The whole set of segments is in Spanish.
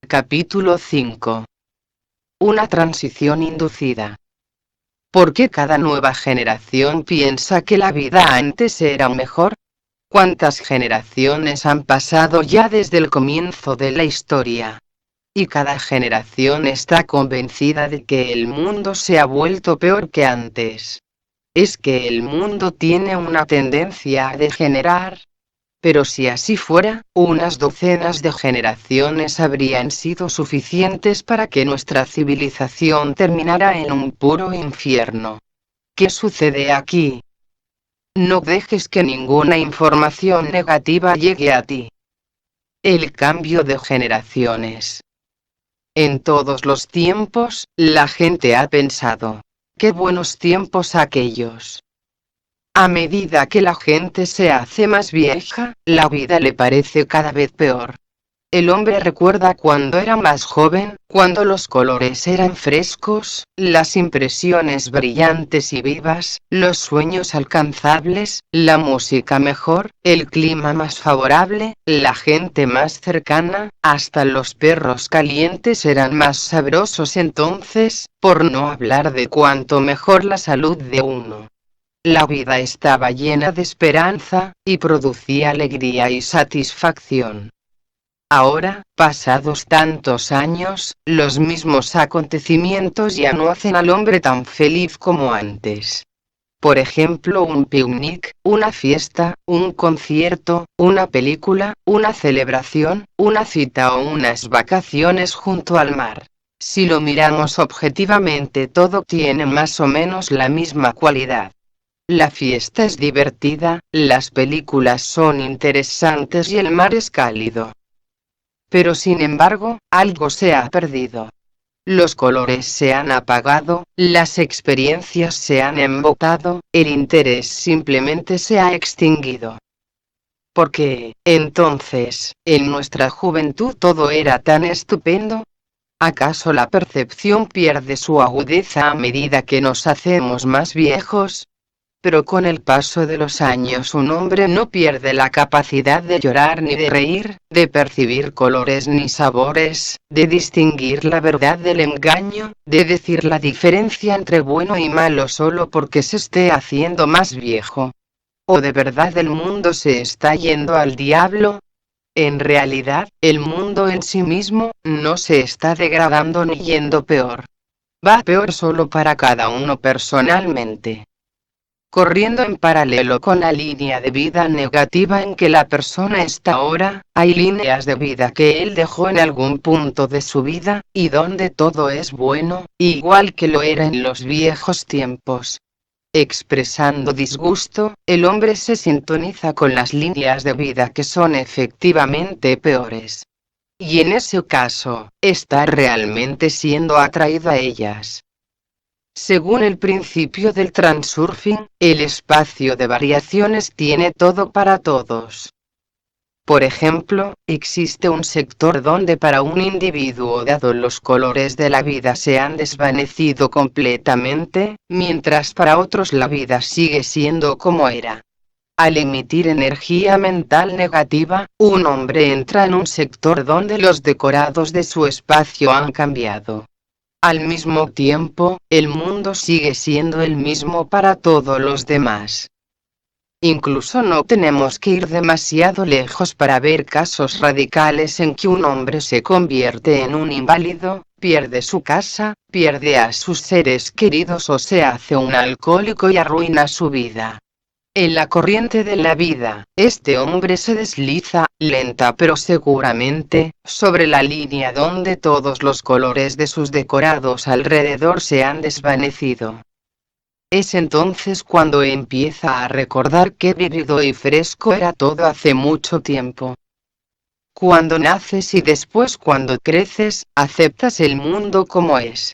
Capítulo 5. Una transición inducida. ¿Por qué cada nueva generación piensa que la vida antes era mejor? ¿Cuántas generaciones han pasado ya desde el comienzo de la historia? Y cada generación está convencida de que el mundo se ha vuelto peor que antes. Es que el mundo tiene una tendencia a degenerar. Pero si así fuera, unas docenas de generaciones habrían sido suficientes para que nuestra civilización terminara en un puro infierno. ¿Qué sucede aquí? No dejes que ninguna información negativa llegue a ti. El cambio de generaciones. En todos los tiempos, la gente ha pensado, qué buenos tiempos aquellos. A medida que la gente se hace más vieja, la vida le parece cada vez peor. El hombre recuerda cuando era más joven, cuando los colores eran frescos, las impresiones brillantes y vivas, los sueños alcanzables, la música mejor, el clima más favorable, la gente más cercana, hasta los perros calientes eran más sabrosos entonces, por no hablar de cuánto mejor la salud de uno. La vida estaba llena de esperanza, y producía alegría y satisfacción. Ahora, pasados tantos años, los mismos acontecimientos ya no hacen al hombre tan feliz como antes. Por ejemplo, un picnic, una fiesta, un concierto, una película, una celebración, una cita o unas vacaciones junto al mar. Si lo miramos objetivamente, todo tiene más o menos la misma cualidad. La fiesta es divertida, las películas son interesantes y el mar es cálido. Pero sin embargo, algo se ha perdido. Los colores se han apagado, las experiencias se han embotado, el interés simplemente se ha extinguido. ¿Por qué, entonces, en nuestra juventud todo era tan estupendo? ¿Acaso la percepción pierde su agudeza a medida que nos hacemos más viejos? Pero con el paso de los años un hombre no pierde la capacidad de llorar ni de reír, de percibir colores ni sabores, de distinguir la verdad del engaño, de decir la diferencia entre bueno y malo solo porque se esté haciendo más viejo. ¿O de verdad el mundo se está yendo al diablo? En realidad, el mundo en sí mismo no se está degradando ni yendo peor. Va peor solo para cada uno personalmente. Corriendo en paralelo con la línea de vida negativa en que la persona está ahora, hay líneas de vida que él dejó en algún punto de su vida, y donde todo es bueno, igual que lo era en los viejos tiempos. Expresando disgusto, el hombre se sintoniza con las líneas de vida que son efectivamente peores. Y en ese caso, está realmente siendo atraído a ellas. Según el principio del transurfing, el espacio de variaciones tiene todo para todos. Por ejemplo, existe un sector donde para un individuo dado los colores de la vida se han desvanecido completamente, mientras para otros la vida sigue siendo como era. Al emitir energía mental negativa, un hombre entra en un sector donde los decorados de su espacio han cambiado. Al mismo tiempo, el mundo sigue siendo el mismo para todos los demás. Incluso no tenemos que ir demasiado lejos para ver casos radicales en que un hombre se convierte en un inválido, pierde su casa, pierde a sus seres queridos o se hace un alcohólico y arruina su vida. En la corriente de la vida, este hombre se desliza, lenta pero seguramente, sobre la línea donde todos los colores de sus decorados alrededor se han desvanecido. Es entonces cuando empieza a recordar qué vívido y fresco era todo hace mucho tiempo. Cuando naces y después cuando creces, aceptas el mundo como es.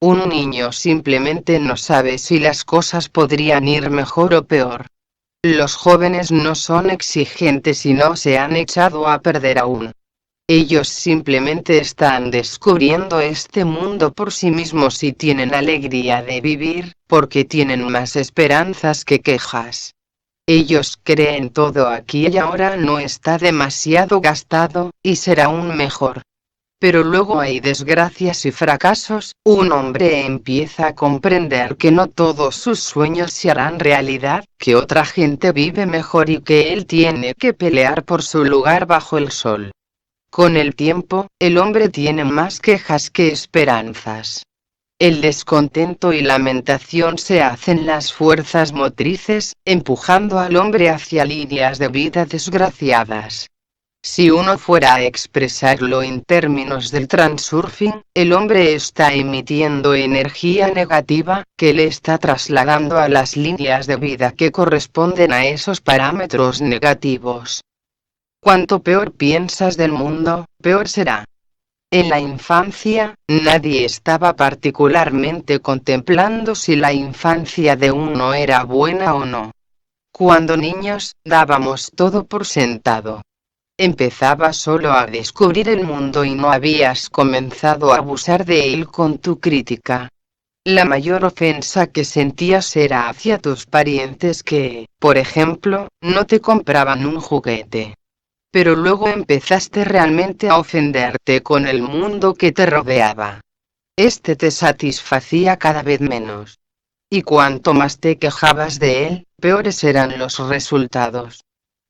Un niño simplemente no sabe si las cosas podrían ir mejor o peor. Los jóvenes no son exigentes y no se han echado a perder aún. Ellos simplemente están descubriendo este mundo por sí mismos y tienen alegría de vivir, porque tienen más esperanzas que quejas. Ellos creen todo aquí y ahora no está demasiado gastado, y será aún mejor. Pero luego hay desgracias y fracasos, un hombre empieza a comprender que no todos sus sueños se harán realidad, que otra gente vive mejor y que él tiene que pelear por su lugar bajo el sol. Con el tiempo, el hombre tiene más quejas que esperanzas. El descontento y lamentación se hacen las fuerzas motrices, empujando al hombre hacia líneas de vida desgraciadas. Si uno fuera a expresarlo en términos del transurfing, el hombre está emitiendo energía negativa, que le está trasladando a las líneas de vida que corresponden a esos parámetros negativos. Cuanto peor piensas del mundo, peor será. En la infancia, nadie estaba particularmente contemplando si la infancia de uno era buena o no. Cuando niños, dábamos todo por sentado. Empezabas solo a descubrir el mundo y no habías comenzado a abusar de él con tu crítica. La mayor ofensa que sentías era hacia tus parientes que, por ejemplo, no te compraban un juguete. Pero luego empezaste realmente a ofenderte con el mundo que te rodeaba. Este te satisfacía cada vez menos. Y cuanto más te quejabas de él, peores eran los resultados.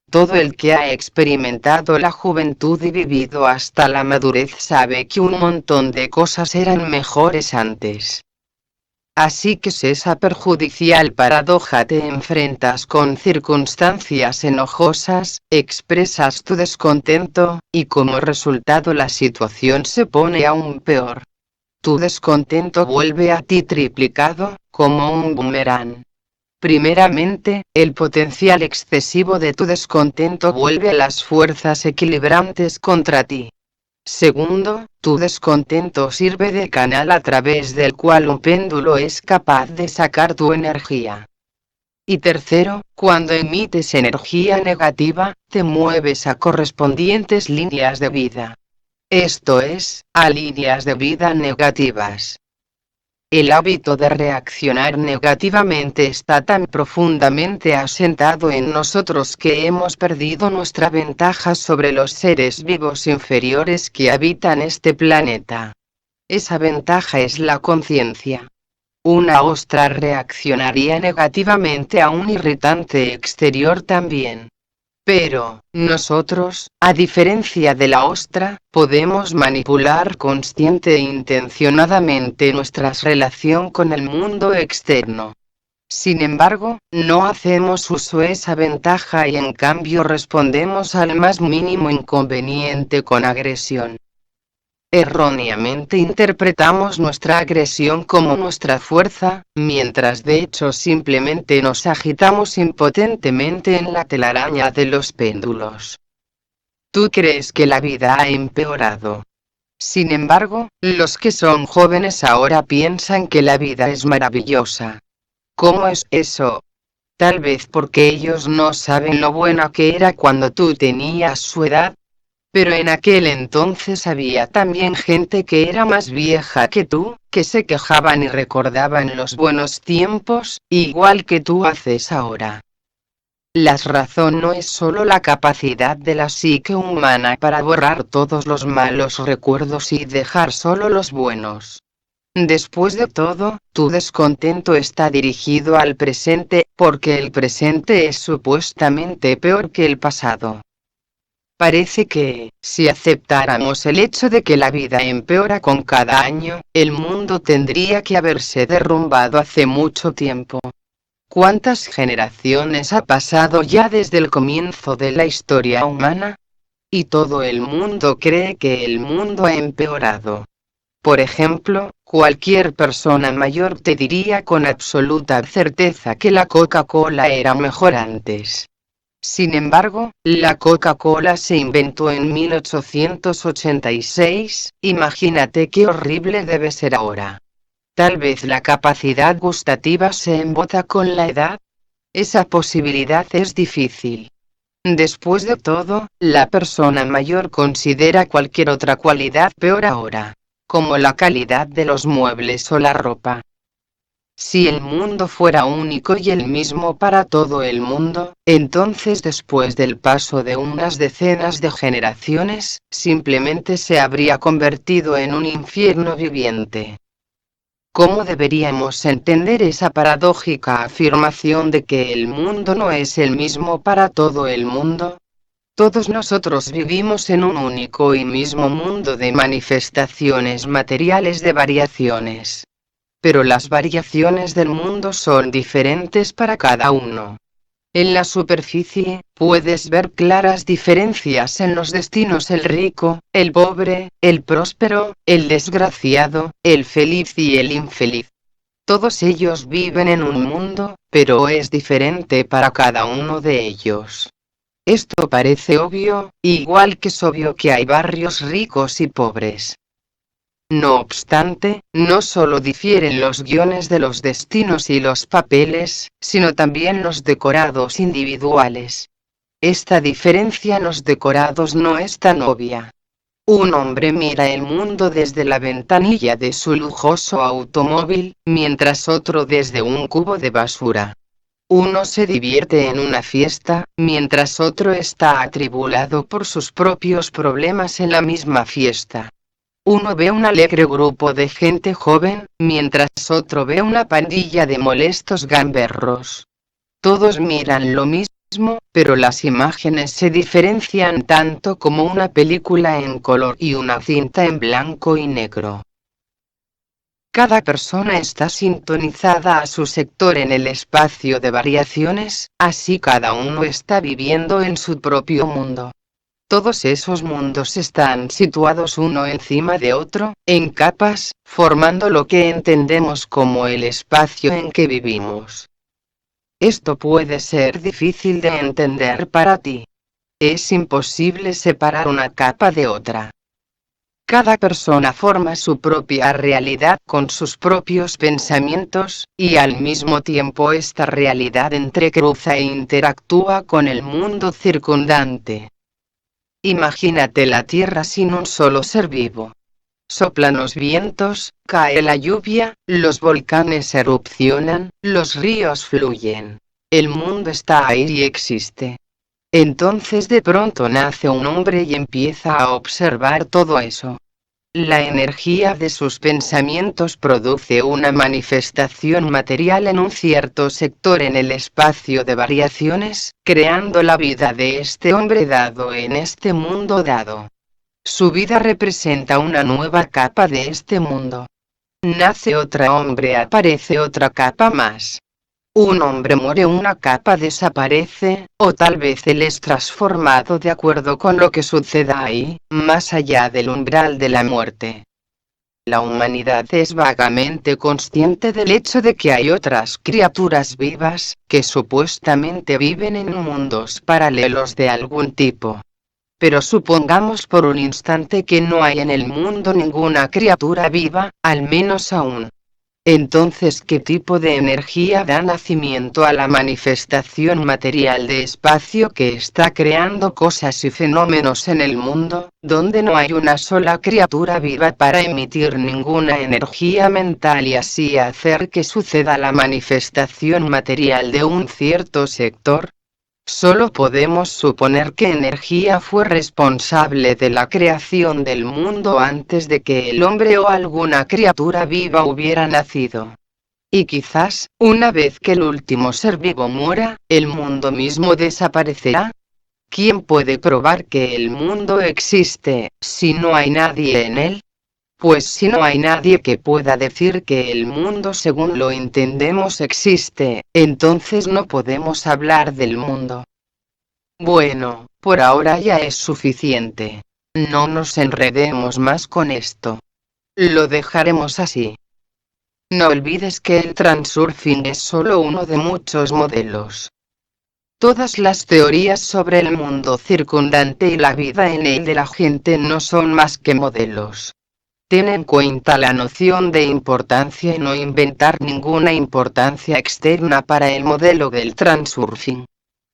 Todo el que ha experimentado la juventud y vivido hasta la madurez sabe que un montón de cosas eran mejores antes. Así que si esa perjudicial paradoja te enfrentas con circunstancias enojosas, expresas tu descontento, y como resultado la situación se pone aún peor. Tu descontento vuelve a ti triplicado, como un boomerang. Primeramente, el potencial excesivo de tu descontento vuelve a las fuerzas equilibrantes contra ti. Segundo, tu descontento sirve de canal a través del cual un péndulo es capaz de sacar tu energía. Y tercero, cuando emites energía negativa, te mueves a correspondientes líneas de vida. Esto es, a líneas de vida negativas. El hábito de reaccionar negativamente está tan profundamente asentado en nosotros que hemos perdido nuestra ventaja sobre los seres vivos inferiores que habitan este planeta. Esa ventaja es la conciencia. Una ostra reaccionaría negativamente a un irritante exterior también. Pero, nosotros, a diferencia de la ostra, podemos manipular consciente e intencionadamente nuestra relación con el mundo externo. Sin embargo, no hacemos uso de esa ventaja y en cambio respondemos al más mínimo inconveniente con agresión. Erróneamente interpretamos nuestra agresión como nuestra fuerza, mientras de hecho simplemente nos agitamos impotentemente en la telaraña de los péndulos. Tú crees que la vida ha empeorado. Sin embargo, los que son jóvenes ahora piensan que la vida es maravillosa. ¿Cómo es eso? Tal vez porque ellos no saben lo buena que era cuando tú tenías su edad. Pero en aquel entonces había también gente que era más vieja que tú, que se quejaban y recordaban los buenos tiempos, igual que tú haces ahora. La razón no es solo la capacidad de la psique humana para borrar todos los malos recuerdos y dejar solo los buenos. Después de todo, tu descontento está dirigido al presente, porque el presente es supuestamente peor que el pasado. Parece que, si aceptáramos el hecho de que la vida empeora con cada año, el mundo tendría que haberse derrumbado hace mucho tiempo. ¿Cuántas generaciones ha pasado ya desde el comienzo de la historia humana? Y todo el mundo cree que el mundo ha empeorado. Por ejemplo, cualquier persona mayor te diría con absoluta certeza que la Coca-Cola era mejor antes. Sin embargo, la Coca-Cola se inventó en 1886, imagínate qué horrible debe ser ahora. Tal vez la capacidad gustativa se embota con la edad. Esa posibilidad es difícil. Después de todo, la persona mayor considera cualquier otra cualidad peor ahora, como la calidad de los muebles o la ropa. Si el mundo fuera único y el mismo para todo el mundo, entonces después del paso de unas decenas de generaciones, simplemente se habría convertido en un infierno viviente. ¿Cómo deberíamos entender esa paradójica afirmación de que el mundo no es el mismo para todo el mundo? Todos nosotros vivimos en un único y mismo mundo de manifestaciones materiales de variaciones. Pero las variaciones del mundo son diferentes para cada uno. En la superficie, puedes ver claras diferencias en los destinos: el rico, el pobre, el próspero, el desgraciado, el feliz y el infeliz. Todos ellos viven en un mundo, pero es diferente para cada uno de ellos. Esto parece obvio, igual que es obvio que hay barrios ricos y pobres. No obstante, no solo difieren los guiones de los destinos y los papeles, sino también los decorados individuales. Esta diferencia en los decorados no es tan obvia. Un hombre mira el mundo desde la ventanilla de su lujoso automóvil, mientras otro desde un cubo de basura. Uno se divierte en una fiesta, mientras otro está atribulado por sus propios problemas en la misma fiesta. Uno ve un alegre grupo de gente joven, mientras otro ve una pandilla de molestos gamberros. Todos miran lo mismo, pero las imágenes se diferencian tanto como una película en color y una cinta en blanco y negro. Cada persona está sintonizada a su sector en el espacio de variaciones, así cada uno está viviendo en su propio mundo. Todos esos mundos están situados uno encima de otro, en capas, formando lo que entendemos como el espacio en que vivimos. Esto puede ser difícil de entender para ti. Es imposible separar una capa de otra. Cada persona forma su propia realidad con sus propios pensamientos, y al mismo tiempo esta realidad entrecruza e interactúa con el mundo circundante. Imagínate la Tierra sin un solo ser vivo. Soplan los vientos, cae la lluvia, los volcanes erupcionan, los ríos fluyen. El mundo está ahí y existe. Entonces de pronto nace un hombre y empieza a observar todo eso. La energía de sus pensamientos produce una manifestación material en un cierto sector en el espacio de variaciones, creando la vida de este hombre dado en este mundo dado. Su vida representa una nueva capa de este mundo. Nace otro hombre, aparece otra capa más. Un hombre muere, una capa desaparece, o tal vez él es transformado de acuerdo con lo que suceda ahí, más allá del umbral de la muerte. La humanidad es vagamente consciente del hecho de que hay otras criaturas vivas, que supuestamente viven en mundos paralelos de algún tipo. Pero supongamos por un instante que no hay en el mundo ninguna criatura viva, al menos aún. Entonces, ¿qué tipo de energía da nacimiento a la manifestación material de espacio que está creando cosas y fenómenos en el mundo, donde no hay una sola criatura viva para emitir ninguna energía mental y así hacer que suceda la manifestación material de un cierto sector? Solo podemos suponer que energía fue responsable de la creación del mundo antes de que el hombre o alguna criatura viva hubiera nacido. Y quizás, una vez que el último ser vivo muera, el mundo mismo desaparecerá. ¿Quién puede probar que el mundo existe, si no hay nadie en él? Pues si no hay nadie que pueda decir que el mundo según lo entendemos existe, entonces no podemos hablar del mundo. Bueno, por ahora ya es suficiente. No nos enredemos más con esto. Lo dejaremos así. No olvides que el transurfing es solo uno de muchos modelos. Todas las teorías sobre el mundo circundante y la vida en él de la gente no son más que modelos. Ten en cuenta la noción de importancia y no inventar ninguna importancia externa para el modelo del transurfing.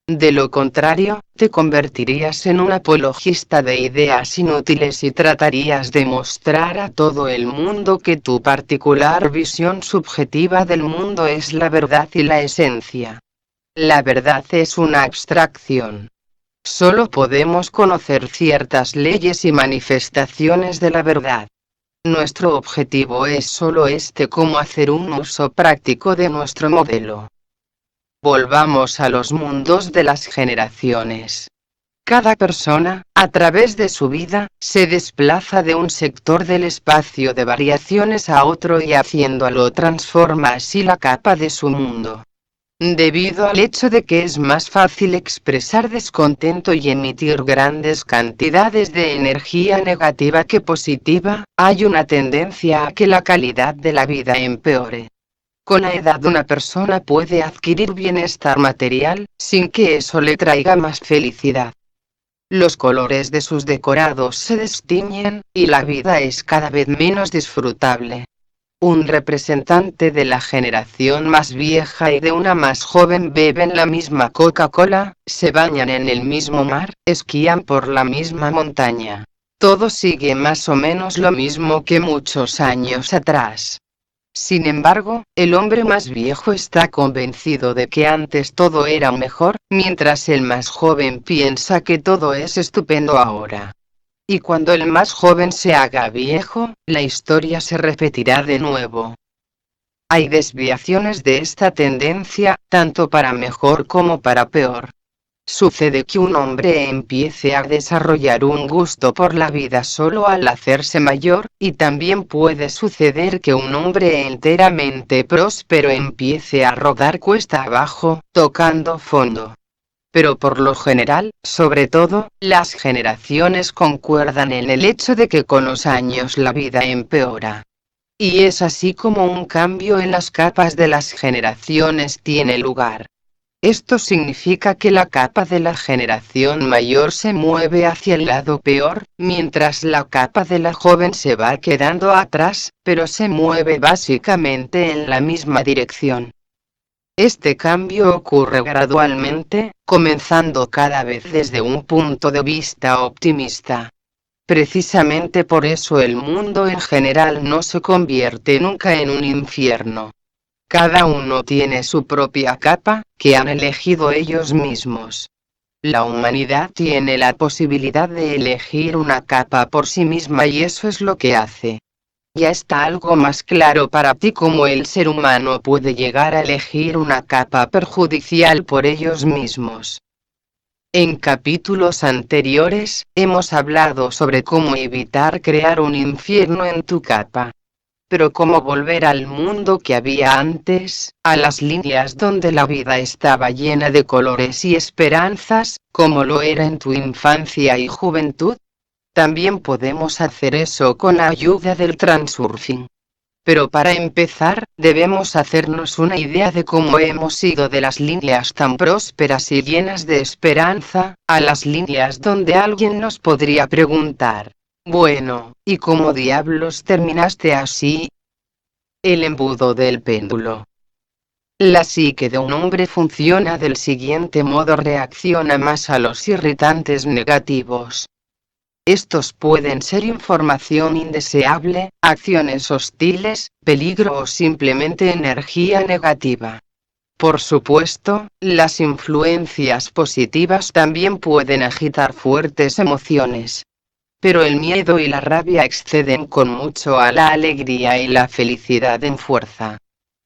De lo contrario, te convertirías en un apologista de ideas inútiles y tratarías de mostrar a todo el mundo que tu particular visión subjetiva del mundo es la verdad y la esencia. La verdad es una abstracción. Solo podemos conocer ciertas leyes y manifestaciones de la verdad. Nuestro objetivo es solo cómo hacer un uso práctico de nuestro modelo. Volvamos a los mundos de las generaciones. Cada persona, a través de su vida, se desplaza de un sector del espacio de variaciones a otro y haciéndolo transforma así la capa de su mundo. Debido al hecho de que es más fácil expresar descontento y emitir grandes cantidades de energía negativa que positiva, hay una tendencia a que la calidad de la vida empeore. Con la edad una persona puede adquirir bienestar material, sin que eso le traiga más felicidad. Los colores de sus decorados se destiñen, y la vida es cada vez menos disfrutable. Un representante de la generación más vieja y de una más joven beben la misma Coca-Cola, se bañan en el mismo mar, esquían por la misma montaña. Todo sigue más o menos lo mismo que muchos años atrás. Sin embargo, el hombre más viejo está convencido de que antes todo era mejor, mientras el más joven piensa que todo es estupendo ahora. Y cuando el más joven se haga viejo, la historia se repetirá de nuevo. Hay desviaciones de esta tendencia, tanto para mejor como para peor. Sucede que un hombre empiece a desarrollar un gusto por la vida solo al hacerse mayor, y también puede suceder que un hombre enteramente próspero empiece a rodar cuesta abajo, tocando fondo. Pero por lo general, sobre todo, las generaciones concuerdan en el hecho de que con los años la vida empeora. Y es así como un cambio en las capas de las generaciones tiene lugar. Esto significa que la capa de la generación mayor se mueve hacia el lado peor, mientras la capa de la joven se va quedando atrás, pero se mueve básicamente en la misma dirección. Este cambio ocurre gradualmente, comenzando cada vez desde un punto de vista optimista. Precisamente por eso el mundo en general no se convierte nunca en un infierno. Cada uno tiene su propia capa, que han elegido ellos mismos. La humanidad tiene la posibilidad de elegir una capa por sí misma y eso es lo que hace. Ya está algo más claro para ti cómo el ser humano puede llegar a elegir una capa perjudicial por ellos mismos. En capítulos anteriores, hemos hablado sobre cómo evitar crear un infierno en tu capa. Pero cómo volver al mundo que había antes, a las líneas donde la vida estaba llena de colores y esperanzas, como lo era en tu infancia y juventud. También podemos hacer eso con la ayuda del transurfing. Pero para empezar, debemos hacernos una idea de cómo hemos ido de las líneas tan prósperas y llenas de esperanza, a las líneas donde alguien nos podría preguntar: bueno, ¿y cómo diablos terminaste así? El embudo del péndulo. La psique de un hombre funciona del siguiente modo: reacciona más a los irritantes negativos. Estos pueden ser información indeseable, acciones hostiles, peligro o simplemente energía negativa. Por supuesto, las influencias positivas también pueden agitar fuertes emociones. Pero el miedo y la rabia exceden con mucho a la alegría y la felicidad en fuerza.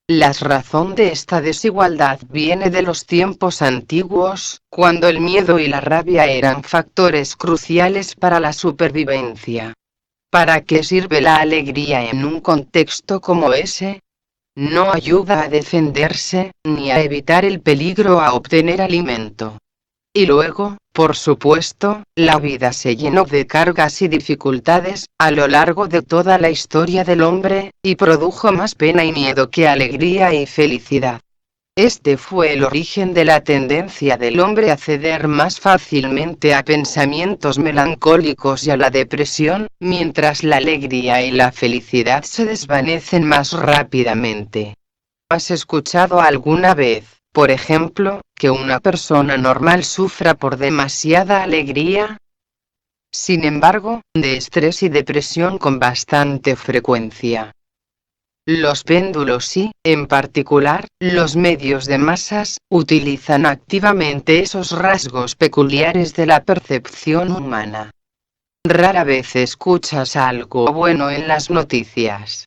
La razón de esta desigualdad viene de los tiempos antiguos, cuando el miedo y la rabia eran factores cruciales para la supervivencia. ¿Para qué sirve la alegría en un contexto como ese? No ayuda a defenderse, ni a evitar el peligro o a obtener alimento. Y luego, por supuesto, la vida se llenó de cargas y dificultades, a lo largo de toda la historia del hombre, y produjo más pena y miedo que alegría y felicidad. Este fue el origen de la tendencia del hombre a ceder más fácilmente a pensamientos melancólicos y a la depresión, mientras la alegría y la felicidad se desvanecen más rápidamente. ¿Has escuchado alguna vez, Por ejemplo, que una persona normal sufra por demasiada alegría. Sin embargo, de estrés y depresión con bastante frecuencia. Los péndulos y, en particular, los medios de masas, utilizan activamente esos rasgos peculiares de la percepción humana. Rara vez escuchas algo bueno en las noticias.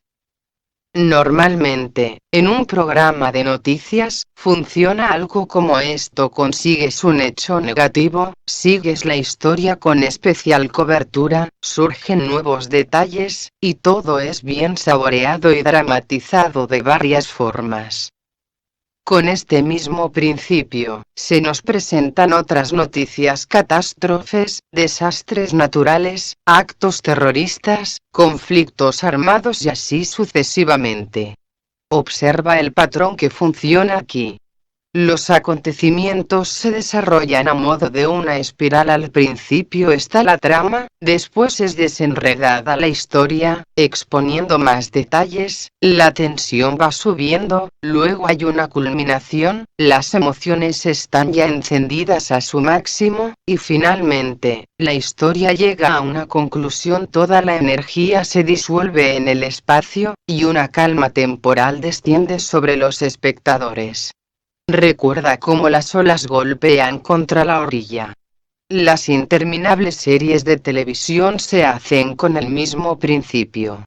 Normalmente, en un programa de noticias, funciona algo como esto: consigues un hecho negativo, sigues la historia con especial cobertura, surgen nuevos detalles, y todo es bien saboreado y dramatizado de varias formas. Con este mismo principio, se nos presentan otras noticias: catástrofes, desastres naturales, actos terroristas, conflictos armados y así sucesivamente. Observa el patrón que funciona aquí. Los acontecimientos se desarrollan a modo de una espiral. Al principio está la trama, después es desenredada la historia, exponiendo más detalles, la tensión va subiendo, luego hay una culminación, las emociones están ya encendidas a su máximo, y finalmente, la historia llega a una conclusión. Toda la energía se disuelve en el espacio, y una calma temporal desciende sobre los espectadores. Recuerda cómo las olas golpean contra la orilla. Las interminables series de televisión se hacen con el mismo principio.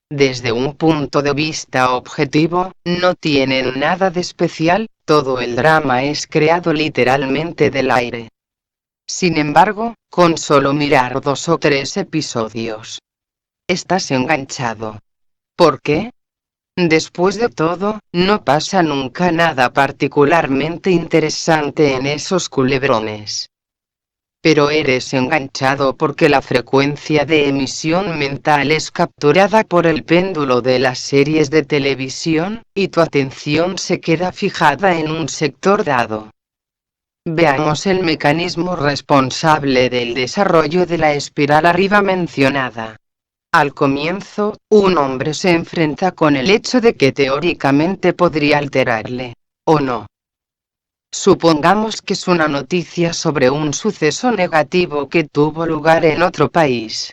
Desde un punto de vista objetivo, no tienen nada de especial, todo el drama es creado literalmente del aire. Sin embargo, con solo mirar 2 o 3 episodios, estás enganchado. ¿Por qué? Después de todo, no pasa nunca nada particularmente interesante en esos culebrones. Pero eres enganchado porque la frecuencia de emisión mental es capturada por el péndulo de las series de televisión, y tu atención se queda fijada en un sector dado. Veamos el mecanismo responsable del desarrollo de la espiral arriba mencionada. Al comienzo, un hombre se enfrenta con el hecho de que teóricamente podría alterarle, o no. Supongamos que es una noticia sobre un suceso negativo que tuvo lugar en otro país.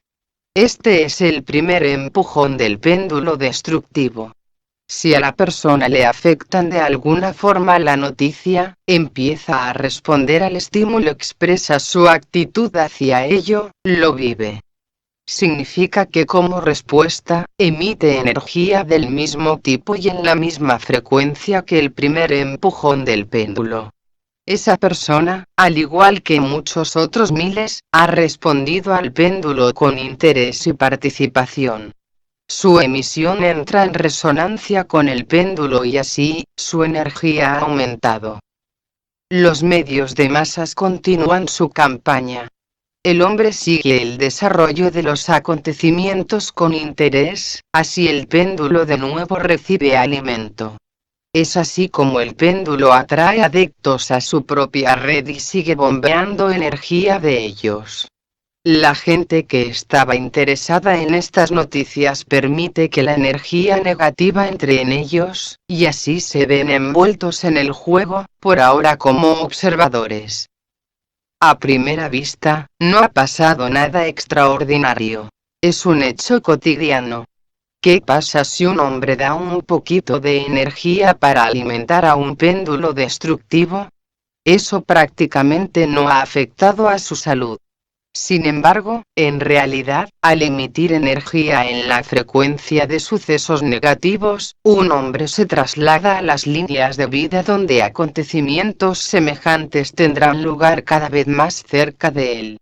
Este es el primer empujón del péndulo destructivo. Si a la persona le afectan de alguna forma la noticia, empieza a responder al estímulo, expresa su actitud hacia ello, lo vive. Significa que como respuesta, emite energía del mismo tipo y en la misma frecuencia que el primer empujón del péndulo. Esa persona, al igual que muchos otros miles, ha respondido al péndulo con interés y participación. Su emisión entra en resonancia con el péndulo y así, su energía ha aumentado. Los medios de masas continúan su campaña. El hombre sigue el desarrollo de los acontecimientos con interés, así el péndulo de nuevo recibe alimento. Es así como el péndulo atrae adeptos a su propia red y sigue bombeando energía de ellos. La gente que estaba interesada en estas noticias permite que la energía negativa entre en ellos, y así se ven envueltos en el juego, por ahora como observadores. A primera vista, no ha pasado nada extraordinario. Es un hecho cotidiano. ¿Qué pasa si un hombre da un poquito de energía para alimentar a un péndulo destructivo? Eso prácticamente no ha afectado a su salud. Sin embargo, en realidad, al emitir energía en la frecuencia de sucesos negativos, un hombre se traslada a las líneas de vida donde acontecimientos semejantes tendrán lugar cada vez más cerca de él.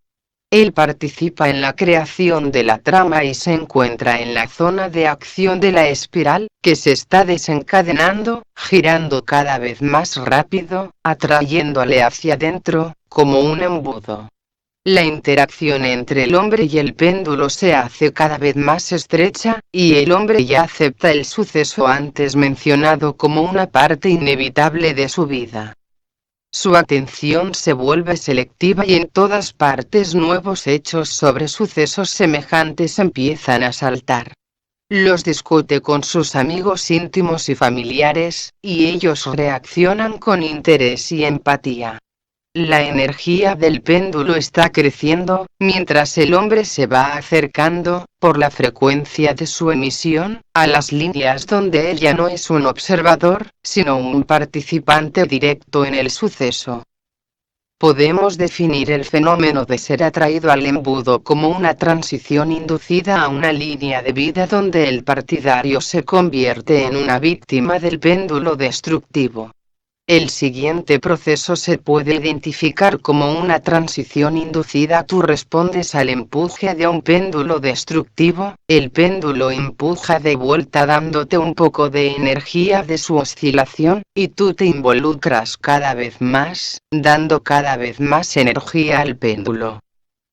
Él participa en la creación de la trama y se encuentra en la zona de acción de la espiral, que se está desencadenando, girando cada vez más rápido, atrayéndole hacia dentro, como un embudo. La interacción entre el hombre y el péndulo se hace cada vez más estrecha, y el hombre ya acepta el suceso antes mencionado como una parte inevitable de su vida. Su atención se vuelve selectiva y en todas partes nuevos hechos sobre sucesos semejantes empiezan a saltar. Los discute con sus amigos íntimos y familiares, y ellos reaccionan con interés y empatía. La energía del péndulo está creciendo, mientras el hombre se va acercando, por la frecuencia de su emisión, a las líneas donde él ya no es un observador, sino un participante directo en el suceso. Podemos definir el fenómeno de ser atraído al embudo como una transición inducida a una línea de vida donde el partidario se convierte en una víctima del péndulo destructivo. El siguiente proceso se puede identificar como una transición inducida. Tú respondes al empuje de un péndulo destructivo, el péndulo empuja de vuelta dándote un poco de energía de su oscilación, y tú te involucras cada vez más, dando cada vez más energía al péndulo.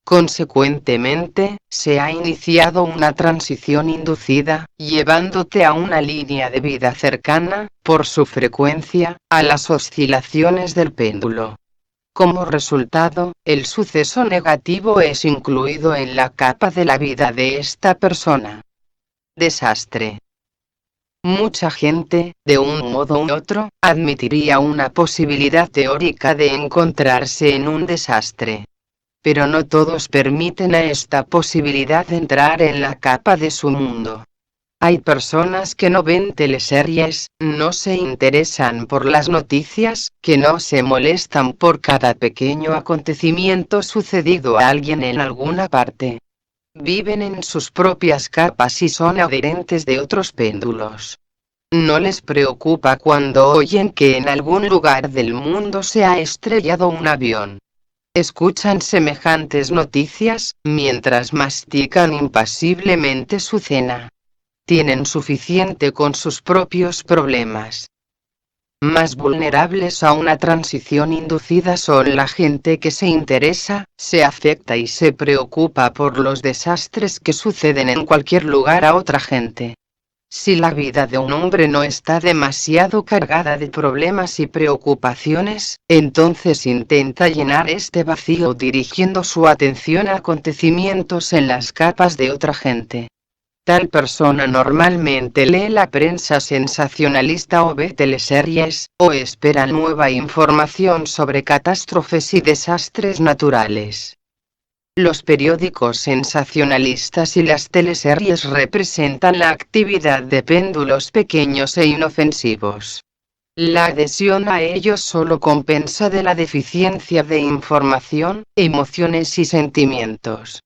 Consecuentemente, se ha iniciado una transición inducida, llevándote a una línea de vida cercana, por su frecuencia, a las oscilaciones del péndulo. Como resultado, el suceso negativo es incluido en la capa de la vida de esta persona. Desastre. Mucha gente, de un modo u otro, admitiría una posibilidad teórica de encontrarse en un desastre. Pero no todos permiten a esta posibilidad entrar en la capa de su mundo. Hay personas que no ven teleseries, no se interesan por las noticias, que no se molestan por cada pequeño acontecimiento sucedido a alguien en alguna parte. Viven en sus propias capas y son adherentes de otros péndulos. No les preocupa cuando oyen que en algún lugar del mundo se ha estrellado un avión. Escuchan semejantes noticias, mientras mastican impasiblemente su cena. Tienen suficiente con sus propios problemas. Más vulnerables a una transición inducida son la gente que se interesa, se afecta y se preocupa por los desastres que suceden en cualquier lugar a otra gente. Si la vida de un hombre no está demasiado cargada de problemas y preocupaciones, entonces intenta llenar este vacío dirigiendo su atención a acontecimientos en las capas de otra gente. Tal persona normalmente lee la prensa sensacionalista o ve teleseries, o espera nueva información sobre catástrofes y desastres naturales. Los periódicos sensacionalistas y las teleseries representan la actividad de péndulos pequeños e inofensivos. La adhesión a ellos solo compensa de la deficiencia de información, emociones y sentimientos.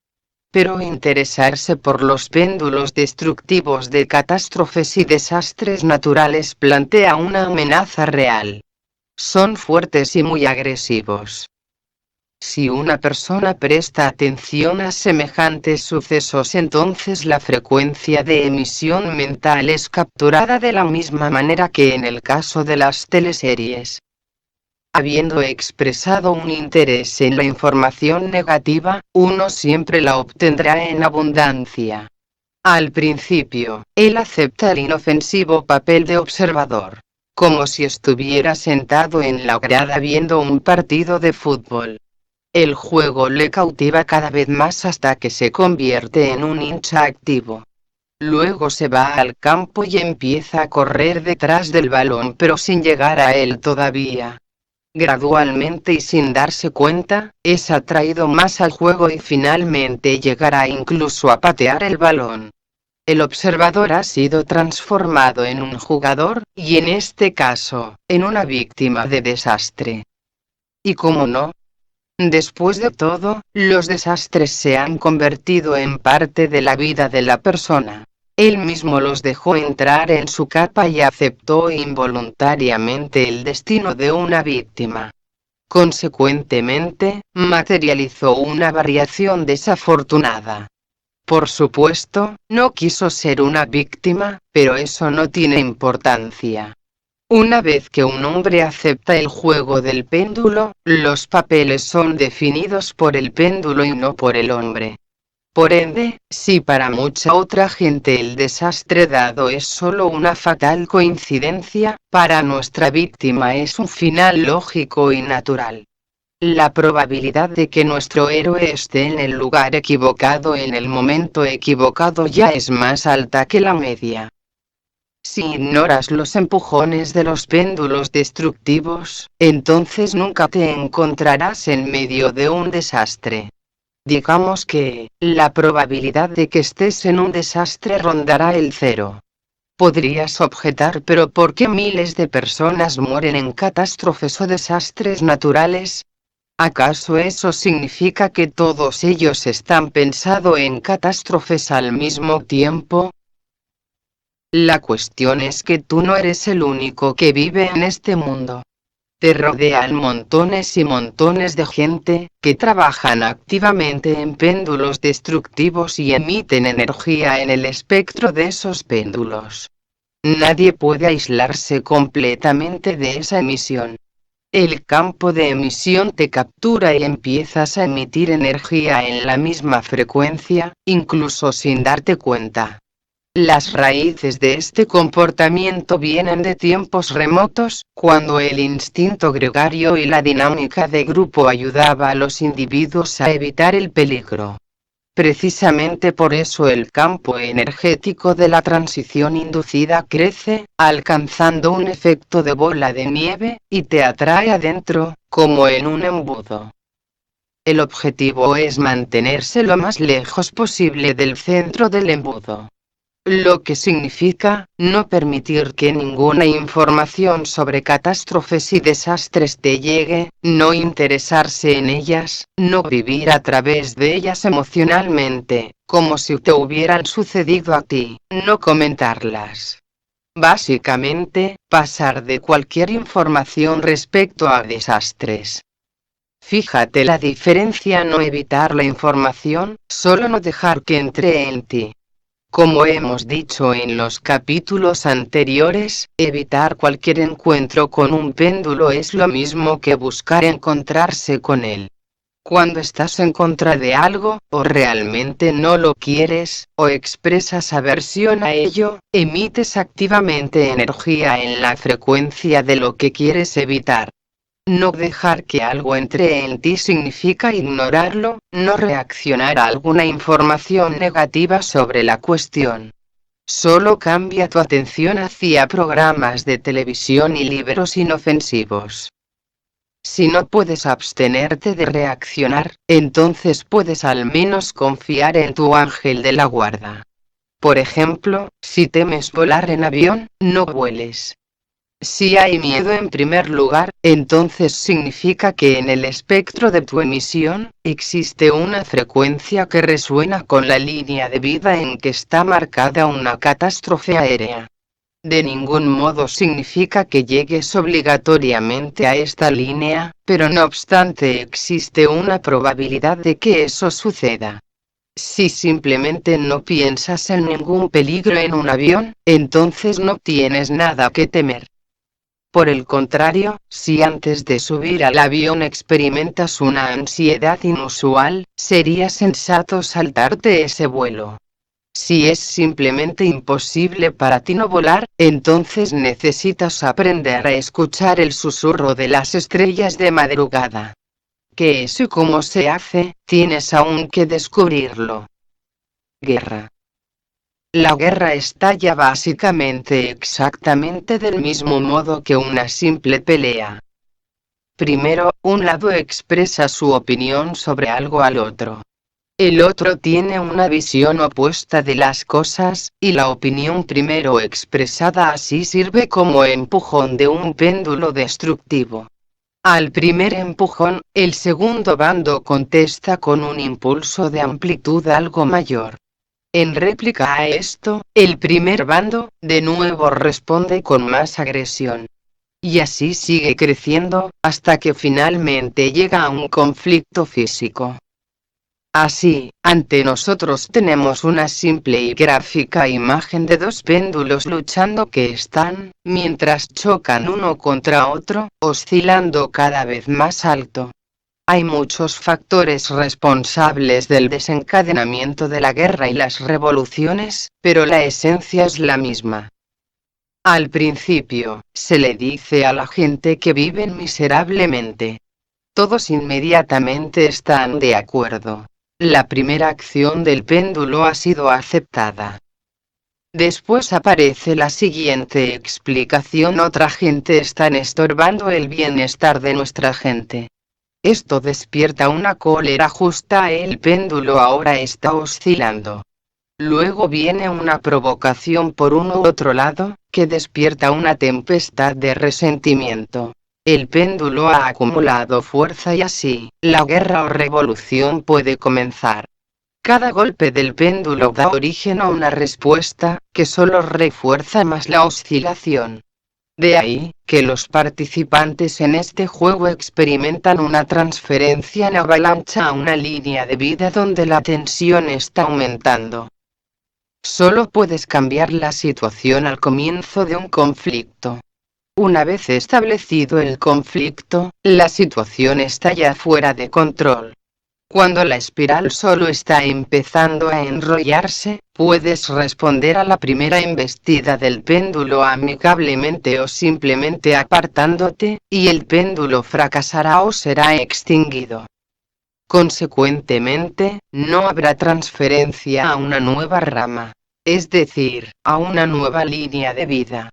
Pero interesarse por los péndulos destructivos de catástrofes y desastres naturales plantea una amenaza real. Son fuertes y muy agresivos. Si una persona presta atención a semejantes sucesos, entonces la frecuencia de emisión mental es capturada de la misma manera que en el caso de las teleseries. Habiendo expresado un interés en la información negativa, uno siempre la obtendrá en abundancia. Al principio, él acepta el inofensivo papel de observador, como si estuviera sentado en la grada viendo un partido de fútbol. El juego le cautiva cada vez más hasta que se convierte en un hincha activo. Luego se va al campo y empieza a correr detrás del balón, pero sin llegar a él todavía. Gradualmente y sin darse cuenta, es atraído más al juego y finalmente llegará incluso a patear el balón. El observador ha sido transformado en un jugador, y en este caso, en una víctima de desastre. Y cómo no, después de todo, los desastres se han convertido en parte de la vida de la persona. Él mismo los dejó entrar en su capa y aceptó involuntariamente el destino de una víctima. Consecuentemente, materializó una variación desafortunada. Por supuesto, no quiso ser una víctima, pero eso no tiene importancia. Una vez que un hombre acepta el juego del péndulo, los papeles son definidos por el péndulo y no por el hombre. Por ende, si para mucha otra gente el desastre dado es solo una fatal coincidencia, para nuestra víctima es un final lógico y natural. La probabilidad de que nuestro héroe esté en el lugar equivocado en el momento equivocado ya es más alta que la media. Si ignoras los empujones de los péndulos destructivos, entonces nunca te encontrarás en medio de un desastre. Digamos que, la probabilidad de que estés en un desastre rondará el cero. Podrías objetar, pero ¿por qué miles de personas mueren en catástrofes o desastres naturales? ¿Acaso eso significa que todos ellos están pensados en catástrofes al mismo tiempo? La cuestión es que tú no eres el único que vive en este mundo. Te rodean montones y montones de gente, que trabajan activamente en péndulos destructivos y emiten energía en el espectro de esos péndulos. Nadie puede aislarse completamente de esa emisión. El campo de emisión te captura y empiezas a emitir energía en la misma frecuencia, incluso sin darte cuenta. Las raíces de este comportamiento vienen de tiempos remotos, cuando el instinto gregario y la dinámica de grupo ayudaba a los individuos a evitar el peligro. Precisamente por eso el campo energético de la transición inducida crece, alcanzando un efecto de bola de nieve, y te atrae adentro, como en un embudo. El objetivo es mantenerse lo más lejos posible del centro del embudo. Lo que significa, no permitir que ninguna información sobre catástrofes y desastres te llegue, no interesarse en ellas, no vivir a través de ellas emocionalmente, como si te hubieran sucedido a ti, no comentarlas. Básicamente, pasar de cualquier información respecto a desastres. Fíjate la diferencia: no evitar la información, solo no dejar que entre en ti. Como hemos dicho en los capítulos anteriores, evitar cualquier encuentro con un péndulo es lo mismo que buscar encontrarse con él. Cuando estás en contra de algo, o realmente no lo quieres, o expresas aversión a ello, emites activamente energía en la frecuencia de lo que quieres evitar. No dejar que algo entre en ti significa ignorarlo, no reaccionar a alguna información negativa sobre la cuestión. Solo cambia tu atención hacia programas de televisión y libros inofensivos. Si no puedes abstenerte de reaccionar, entonces puedes al menos confiar en tu ángel de la guarda. Por ejemplo, si temes volar en avión, no vueles. Si hay miedo en primer lugar, entonces significa que en el espectro de tu emisión, existe una frecuencia que resuena con la línea de vida en que está marcada una catástrofe aérea. De ningún modo significa que llegues obligatoriamente a esta línea, pero no obstante existe una probabilidad de que eso suceda. Si simplemente no piensas en ningún peligro en un avión, entonces no tienes nada que temer. Por el contrario, si antes de subir al avión experimentas una ansiedad inusual, sería sensato saltarte ese vuelo. Si es simplemente imposible para ti no volar, entonces necesitas aprender a escuchar el susurro de las estrellas de madrugada. ¿Qué es y cómo se hace? Tienes aún que descubrirlo. Guerra. La guerra estalla básicamente exactamente del mismo modo que una simple pelea. Primero, un lado expresa su opinión sobre algo al otro. El otro tiene una visión opuesta de las cosas, y la opinión primero expresada así sirve como empujón de un péndulo destructivo. Al primer empujón, el segundo bando contesta con un impulso de amplitud algo mayor. En réplica a esto, el primer bando, de nuevo responde con más agresión. Y así sigue creciendo, hasta que finalmente llega a un conflicto físico. Así, ante nosotros tenemos una simple y gráfica imagen de dos péndulos luchando que están, mientras chocan uno contra otro, oscilando cada vez más alto. Hay muchos factores responsables del desencadenamiento de la guerra y las revoluciones, pero la esencia es la misma. Al principio, se le dice a la gente que viven miserablemente: Todos inmediatamente están de acuerdo. La primera acción del péndulo ha sido aceptada. Después aparece la siguiente explicación: otra gente está estorbando el bienestar de nuestra gente. Esto despierta una cólera justa, el péndulo ahora está oscilando. Luego viene una provocación por uno u otro lado, que despierta una tempestad de resentimiento. El péndulo ha acumulado fuerza y así, la guerra o revolución puede comenzar. Cada golpe del péndulo da origen a una respuesta, que solo refuerza más la oscilación. De ahí, que los participantes en este juego experimentan una transferencia en avalancha a una línea de vida donde la tensión está aumentando. Solo puedes cambiar la situación al comienzo de un conflicto. Una vez establecido el conflicto, la situación está ya fuera de control. Cuando la espiral solo está empezando a enrollarse, puedes responder a la primera embestida del péndulo amigablemente o simplemente apartándote, y el péndulo fracasará o será extinguido. Consecuentemente, no habrá transferencia a una nueva rama, es decir, a una nueva línea de vida.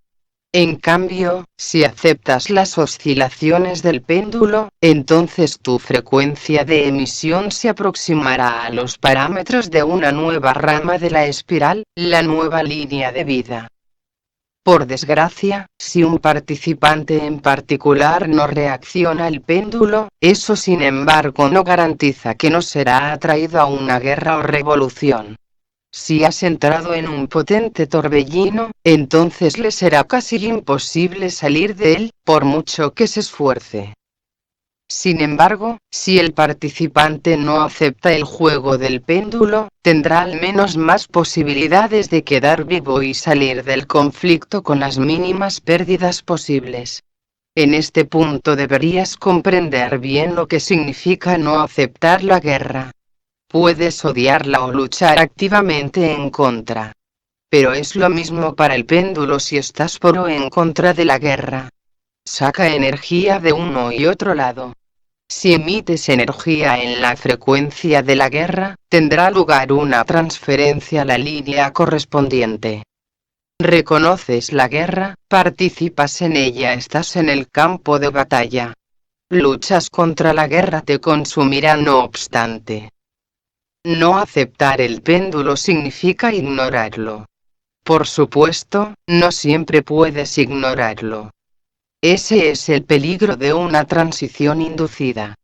En cambio, si aceptas las oscilaciones del péndulo, entonces tu frecuencia de emisión se aproximará a los parámetros de una nueva rama de la espiral, la nueva línea de vida. Por desgracia, si un participante en particular no reacciona al péndulo, eso sin embargo no garantiza que no será atraído a una guerra o revolución. Si has entrado en un potente torbellino, entonces le será casi imposible salir de él, por mucho que se esfuerce. Sin embargo, si el participante no acepta el juego del péndulo, tendrá al menos más posibilidades de quedar vivo y salir del conflicto con las mínimas pérdidas posibles. En este punto deberías comprender bien lo que significa no aceptar la guerra. Puedes odiarla o luchar activamente en contra. Pero es lo mismo para el péndulo si estás por o en contra de la guerra. Saca energía de uno y otro lado. Si emites energía en la frecuencia de la guerra, tendrá lugar una transferencia a la línea correspondiente. Reconoces la guerra, participas en ella, estás en el campo de batalla. Luchas contra la guerra te consumirá no obstante. No aceptar el péndulo significa ignorarlo. Por supuesto, no siempre puedes ignorarlo. Ese es el peligro de una transición inducida.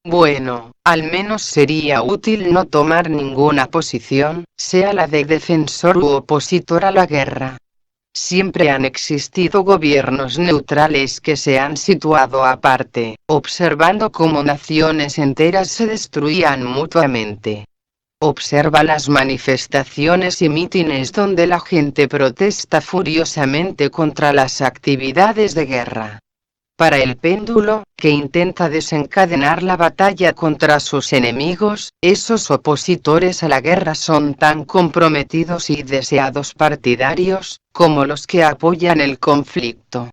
Bueno, al menos sería útil no tomar ninguna posición, sea la de defensor u opositor a la guerra. Siempre han existido gobiernos neutrales que se han situado aparte, observando cómo naciones enteras se destruían mutuamente. Observa las manifestaciones y mítines donde la gente protesta furiosamente contra las actividades de guerra. Para el péndulo, que intenta desencadenar la batalla contra sus enemigos, esos opositores a la guerra son tan comprometidos y deseados partidarios, como los que apoyan el conflicto.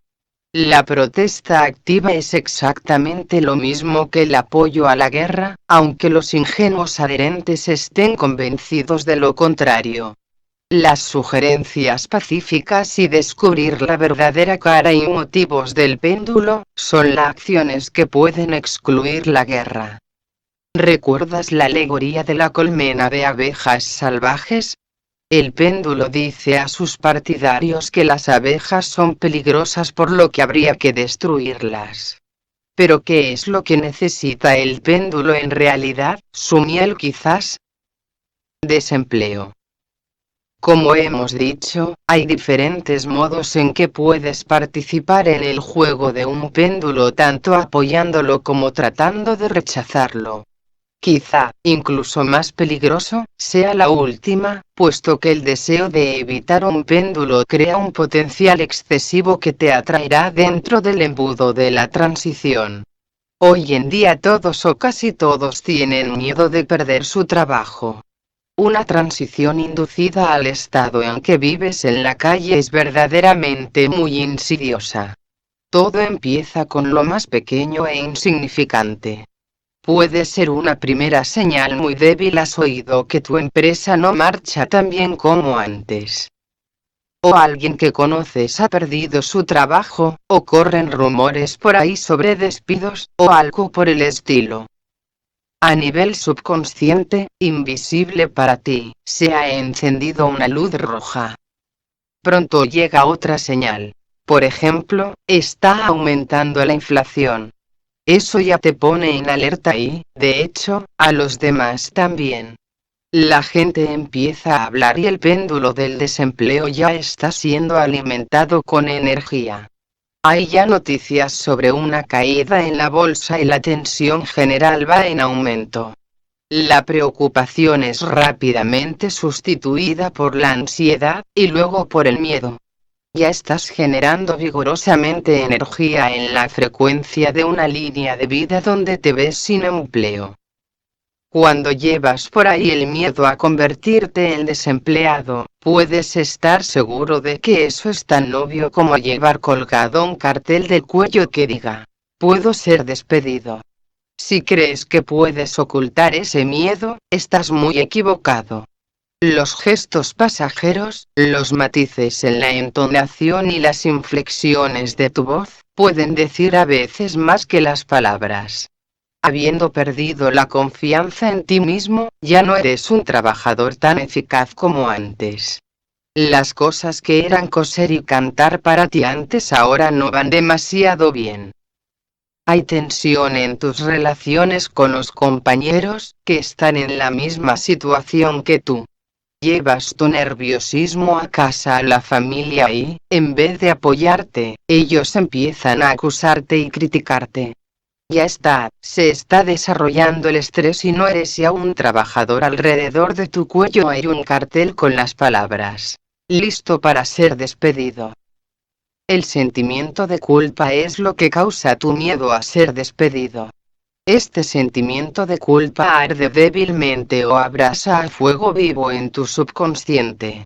La protesta activa es exactamente lo mismo que el apoyo a la guerra, aunque los ingenuos adherentes estén convencidos de lo contrario. Las sugerencias pacíficas y descubrir la verdadera cara y motivos del péndulo, son las acciones que pueden excluir la guerra. ¿Recuerdas la alegoría de la colmena de abejas salvajes? El péndulo dice a sus partidarios que las abejas son peligrosas por lo que habría que destruirlas. Pero ¿qué es lo que necesita el péndulo en realidad? ¿Su miel quizás? Desempleo. Como hemos dicho, hay diferentes modos en que puedes participar en el juego de un péndulo, tanto apoyándolo como tratando de rechazarlo. Quizá, incluso más peligroso, sea la última, puesto que el deseo de evitar un péndulo crea un potencial excesivo que te atraerá dentro del embudo de la transición. Hoy en día todos o casi todos tienen miedo de perder su trabajo. Una transición inducida al estado en que vives en la calle es verdaderamente muy insidiosa. Todo empieza con lo más pequeño e insignificante. Puede ser una primera señal muy débil. Has oído que tu empresa no marcha tan bien como antes. O alguien que conoces ha perdido su trabajo, o corren rumores por ahí sobre despidos, o algo por el estilo. A nivel subconsciente, invisible para ti, se ha encendido una luz roja. Pronto llega otra señal. Por ejemplo, está aumentando la inflación. Eso ya te pone en alerta y, de hecho, a los demás también. La gente empieza a hablar y el péndulo del desempleo ya está siendo alimentado con energía. Hay ya noticias sobre una caída en la bolsa y la tensión general va en aumento. La preocupación es rápidamente sustituida por la ansiedad, y luego por el miedo. Ya estás generando vigorosamente energía en la frecuencia de una línea de vida donde te ves sin empleo. Cuando llevas por ahí el miedo a convertirte en desempleado, puedes estar seguro de que eso es tan obvio como llevar colgado un cartel del cuello que diga: "Puedo ser despedido". Si crees que puedes ocultar ese miedo, estás muy equivocado. Los gestos pasajeros, los matices en la entonación y las inflexiones de tu voz, pueden decir a veces más que las palabras. Habiendo perdido la confianza en ti mismo, ya no eres un trabajador tan eficaz como antes. Las cosas que eran coser y cantar para ti antes ahora no van demasiado bien. Hay tensión en tus relaciones con los compañeros, que están en la misma situación que tú. Llevas tu nerviosismo a casa a la familia y, en vez de apoyarte, ellos empiezan a acusarte y criticarte. Ya está, se está desarrollando el estrés y no eres ya un trabajador. Alrededor de tu cuello hay un cartel con las palabras: "Listo para ser despedido". El sentimiento de culpa es lo que causa tu miedo a ser despedido. Este sentimiento de culpa arde débilmente o abrasa a fuego vivo en tu subconsciente.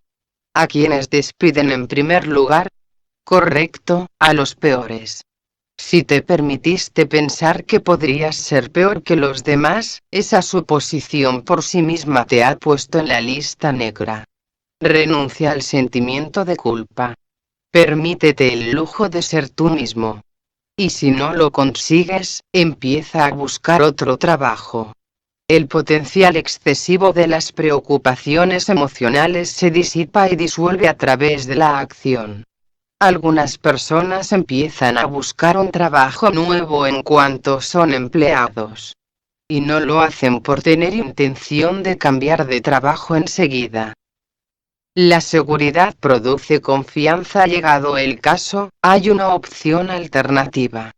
¿A quienes despiden en primer lugar? Correcto, a los peores. Si te permitiste pensar que podrías ser peor que los demás, esa suposición por sí misma te ha puesto en la lista negra. Renuncia al sentimiento de culpa. Permítete el lujo de ser tú mismo. Y si no lo consigues, empieza a buscar otro trabajo. El potencial excesivo de las preocupaciones emocionales se disipa y disuelve a través de la acción. Algunas personas empiezan a buscar un trabajo nuevo en cuanto son empleados. Y no lo hacen por tener intención de cambiar de trabajo enseguida. La seguridad produce confianza. Llegado el caso, hay una opción alternativa.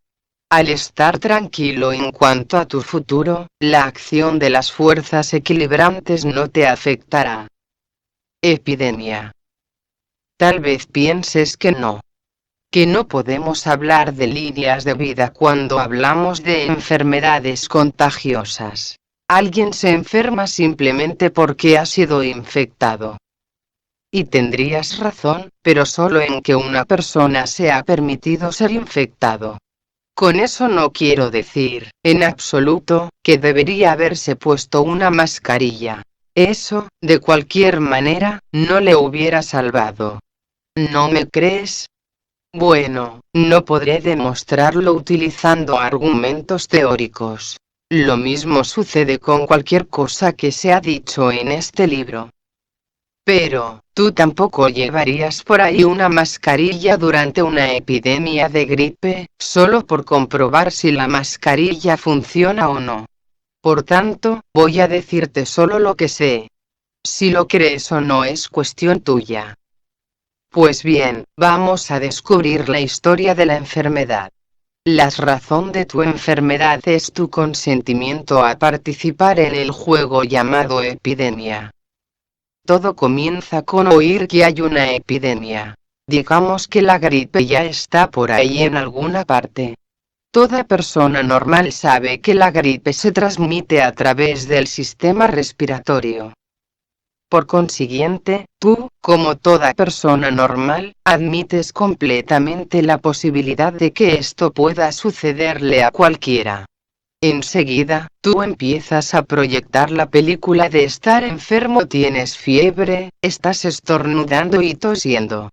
Al estar tranquilo en cuanto a tu futuro, la acción de las fuerzas equilibrantes no te afectará. Epidemia. Tal vez pienses que no podemos hablar de líneas de vida cuando hablamos de enfermedades contagiosas. Alguien se enferma simplemente porque ha sido infectado. Y tendrías razón, pero solo en que una persona se ha permitido ser infectado. Con eso no quiero decir, en absoluto, que debería haberse puesto una mascarilla. Eso, de cualquier manera, no le hubiera salvado. ¿No me crees? Bueno, no podré demostrarlo utilizando argumentos teóricos. Lo mismo sucede con cualquier cosa que se ha dicho en este libro. Pero, tú tampoco llevarías por ahí una mascarilla durante una epidemia de gripe, solo por comprobar si la mascarilla funciona o no. Por tanto, voy a decirte solo lo que sé. Si lo crees o no es cuestión tuya. Pues bien, vamos a descubrir la historia de la enfermedad. La razón de tu enfermedad es tu consentimiento a participar en el juego llamado epidemia. Todo comienza con oír que hay una epidemia. Digamos que la gripe ya está por ahí en alguna parte. Toda persona normal sabe que la gripe se transmite a través del sistema respiratorio. Por consiguiente, tú, como toda persona normal, admites completamente la posibilidad de que esto pueda sucederle a cualquiera. Enseguida, tú empiezas a proyectar la película de estar enfermo, tienes fiebre, estás estornudando y tosiendo.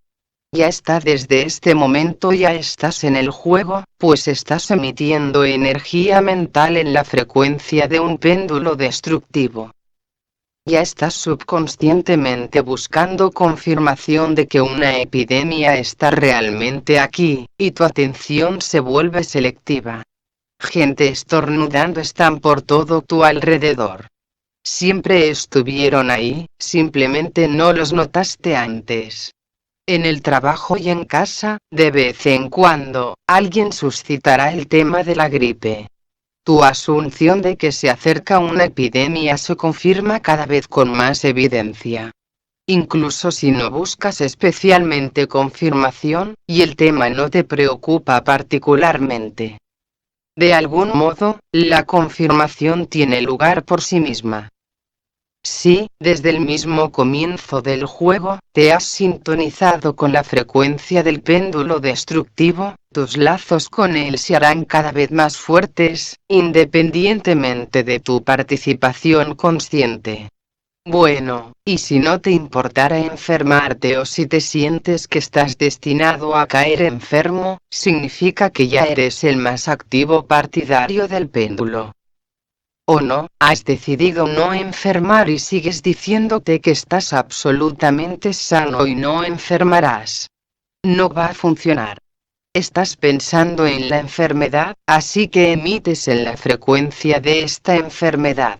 Ya está, desde este momento ya estás en el juego, pues estás emitiendo energía mental en la frecuencia de un péndulo destructivo. Ya estás subconscientemente buscando confirmación de que una epidemia está realmente aquí, y tu atención se vuelve selectiva. Gente estornudando están por todo tu alrededor. Siempre estuvieron ahí, simplemente no los notaste antes. En el trabajo y en casa, de vez en cuando, alguien suscitará el tema de la gripe. Tu asunción de que se acerca una epidemia se confirma cada vez con más evidencia. Incluso si no buscas especialmente confirmación, y el tema no te preocupa particularmente. De algún modo, la confirmación tiene lugar por sí misma. Si, desde el mismo comienzo del juego, te has sintonizado con la frecuencia del péndulo destructivo, tus lazos con él se harán cada vez más fuertes, independientemente de tu participación consciente. Bueno, y si no te importara enfermarte o si te sientes que estás destinado a caer enfermo, significa que ya eres el más activo partidario del péndulo. ¿O no? Has decidido no enfermar y sigues diciéndote que estás absolutamente sano y no enfermarás. No va a funcionar. Estás pensando en la enfermedad, así que emites en la frecuencia de esta enfermedad.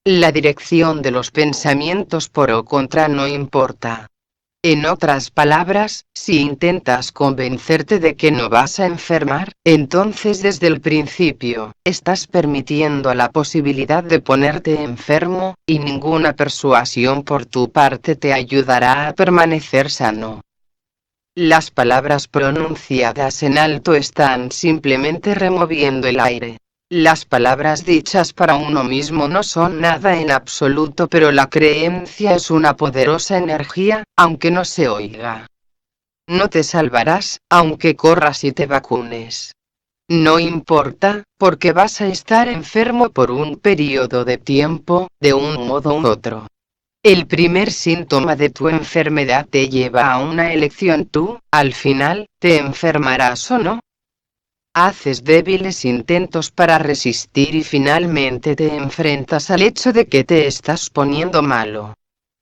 La dirección de los pensamientos por o contra no importa. En otras palabras, si intentas convencerte de que no vas a enfermar, entonces desde el principio, estás permitiendo la posibilidad de ponerte enfermo, y ninguna persuasión por tu parte te ayudará a permanecer sano. Las palabras pronunciadas en alto están simplemente removiendo el aire. Las palabras dichas para uno mismo no son nada en absoluto, pero la creencia es una poderosa energía, aunque no se oiga. No te salvarás, aunque corras y te vacunes. No importa, porque vas a estar enfermo por un periodo de tiempo, de un modo u otro. El primer síntoma de tu enfermedad te lleva a una elección. Tú, al final, te enfermarás o no. Haces débiles intentos para resistir y finalmente te enfrentas al hecho de que te estás poniendo malo.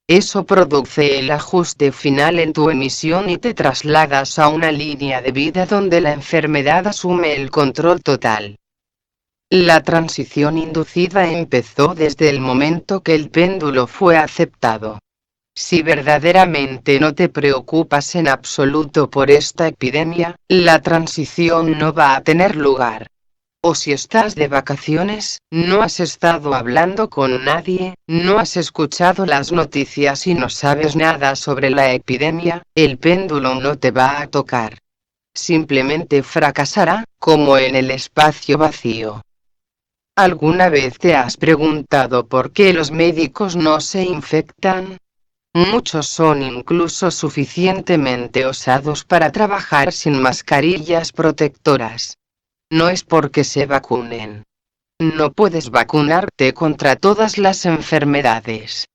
Eso produce el ajuste final en tu emisión y te trasladas a una línea de vida donde la enfermedad asume el control total. La transición inducida empezó desde el momento que el péndulo fue aceptado. Si verdaderamente no te preocupas en absoluto por esta epidemia, la transición no va a tener lugar. O si estás de vacaciones, no has estado hablando con nadie, no has escuchado las noticias y no sabes nada sobre la epidemia, el péndulo no te va a tocar. Simplemente fracasará, como en el espacio vacío. ¿Alguna vez te has preguntado por qué los médicos no se infectan? Muchos son incluso suficientemente osados para trabajar sin mascarillas protectoras. No es porque se vacunen. No puedes vacunarte contra todas las enfermedades.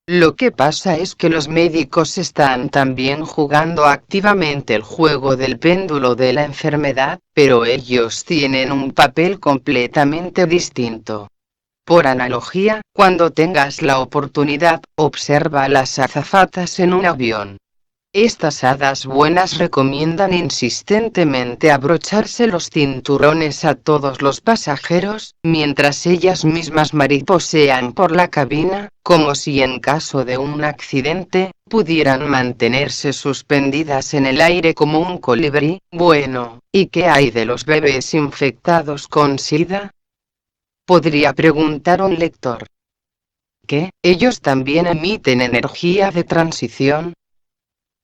Lo que pasa es que los médicos están también jugando activamente el juego del péndulo de la enfermedad, pero ellos tienen un papel completamente distinto. Por analogía, cuando tengas la oportunidad, observa a las azafatas en un avión. Estas hadas buenas recomiendan insistentemente abrocharse los cinturones a todos los pasajeros, mientras ellas mismas mariposean por la cabina, como si en caso de un accidente, pudieran mantenerse suspendidas en el aire como un colibrí. Bueno, ¿y qué hay de los bebés infectados con SIDA? Podría preguntar un lector. ¿Qué? ¿Ellos también emiten energía de transición?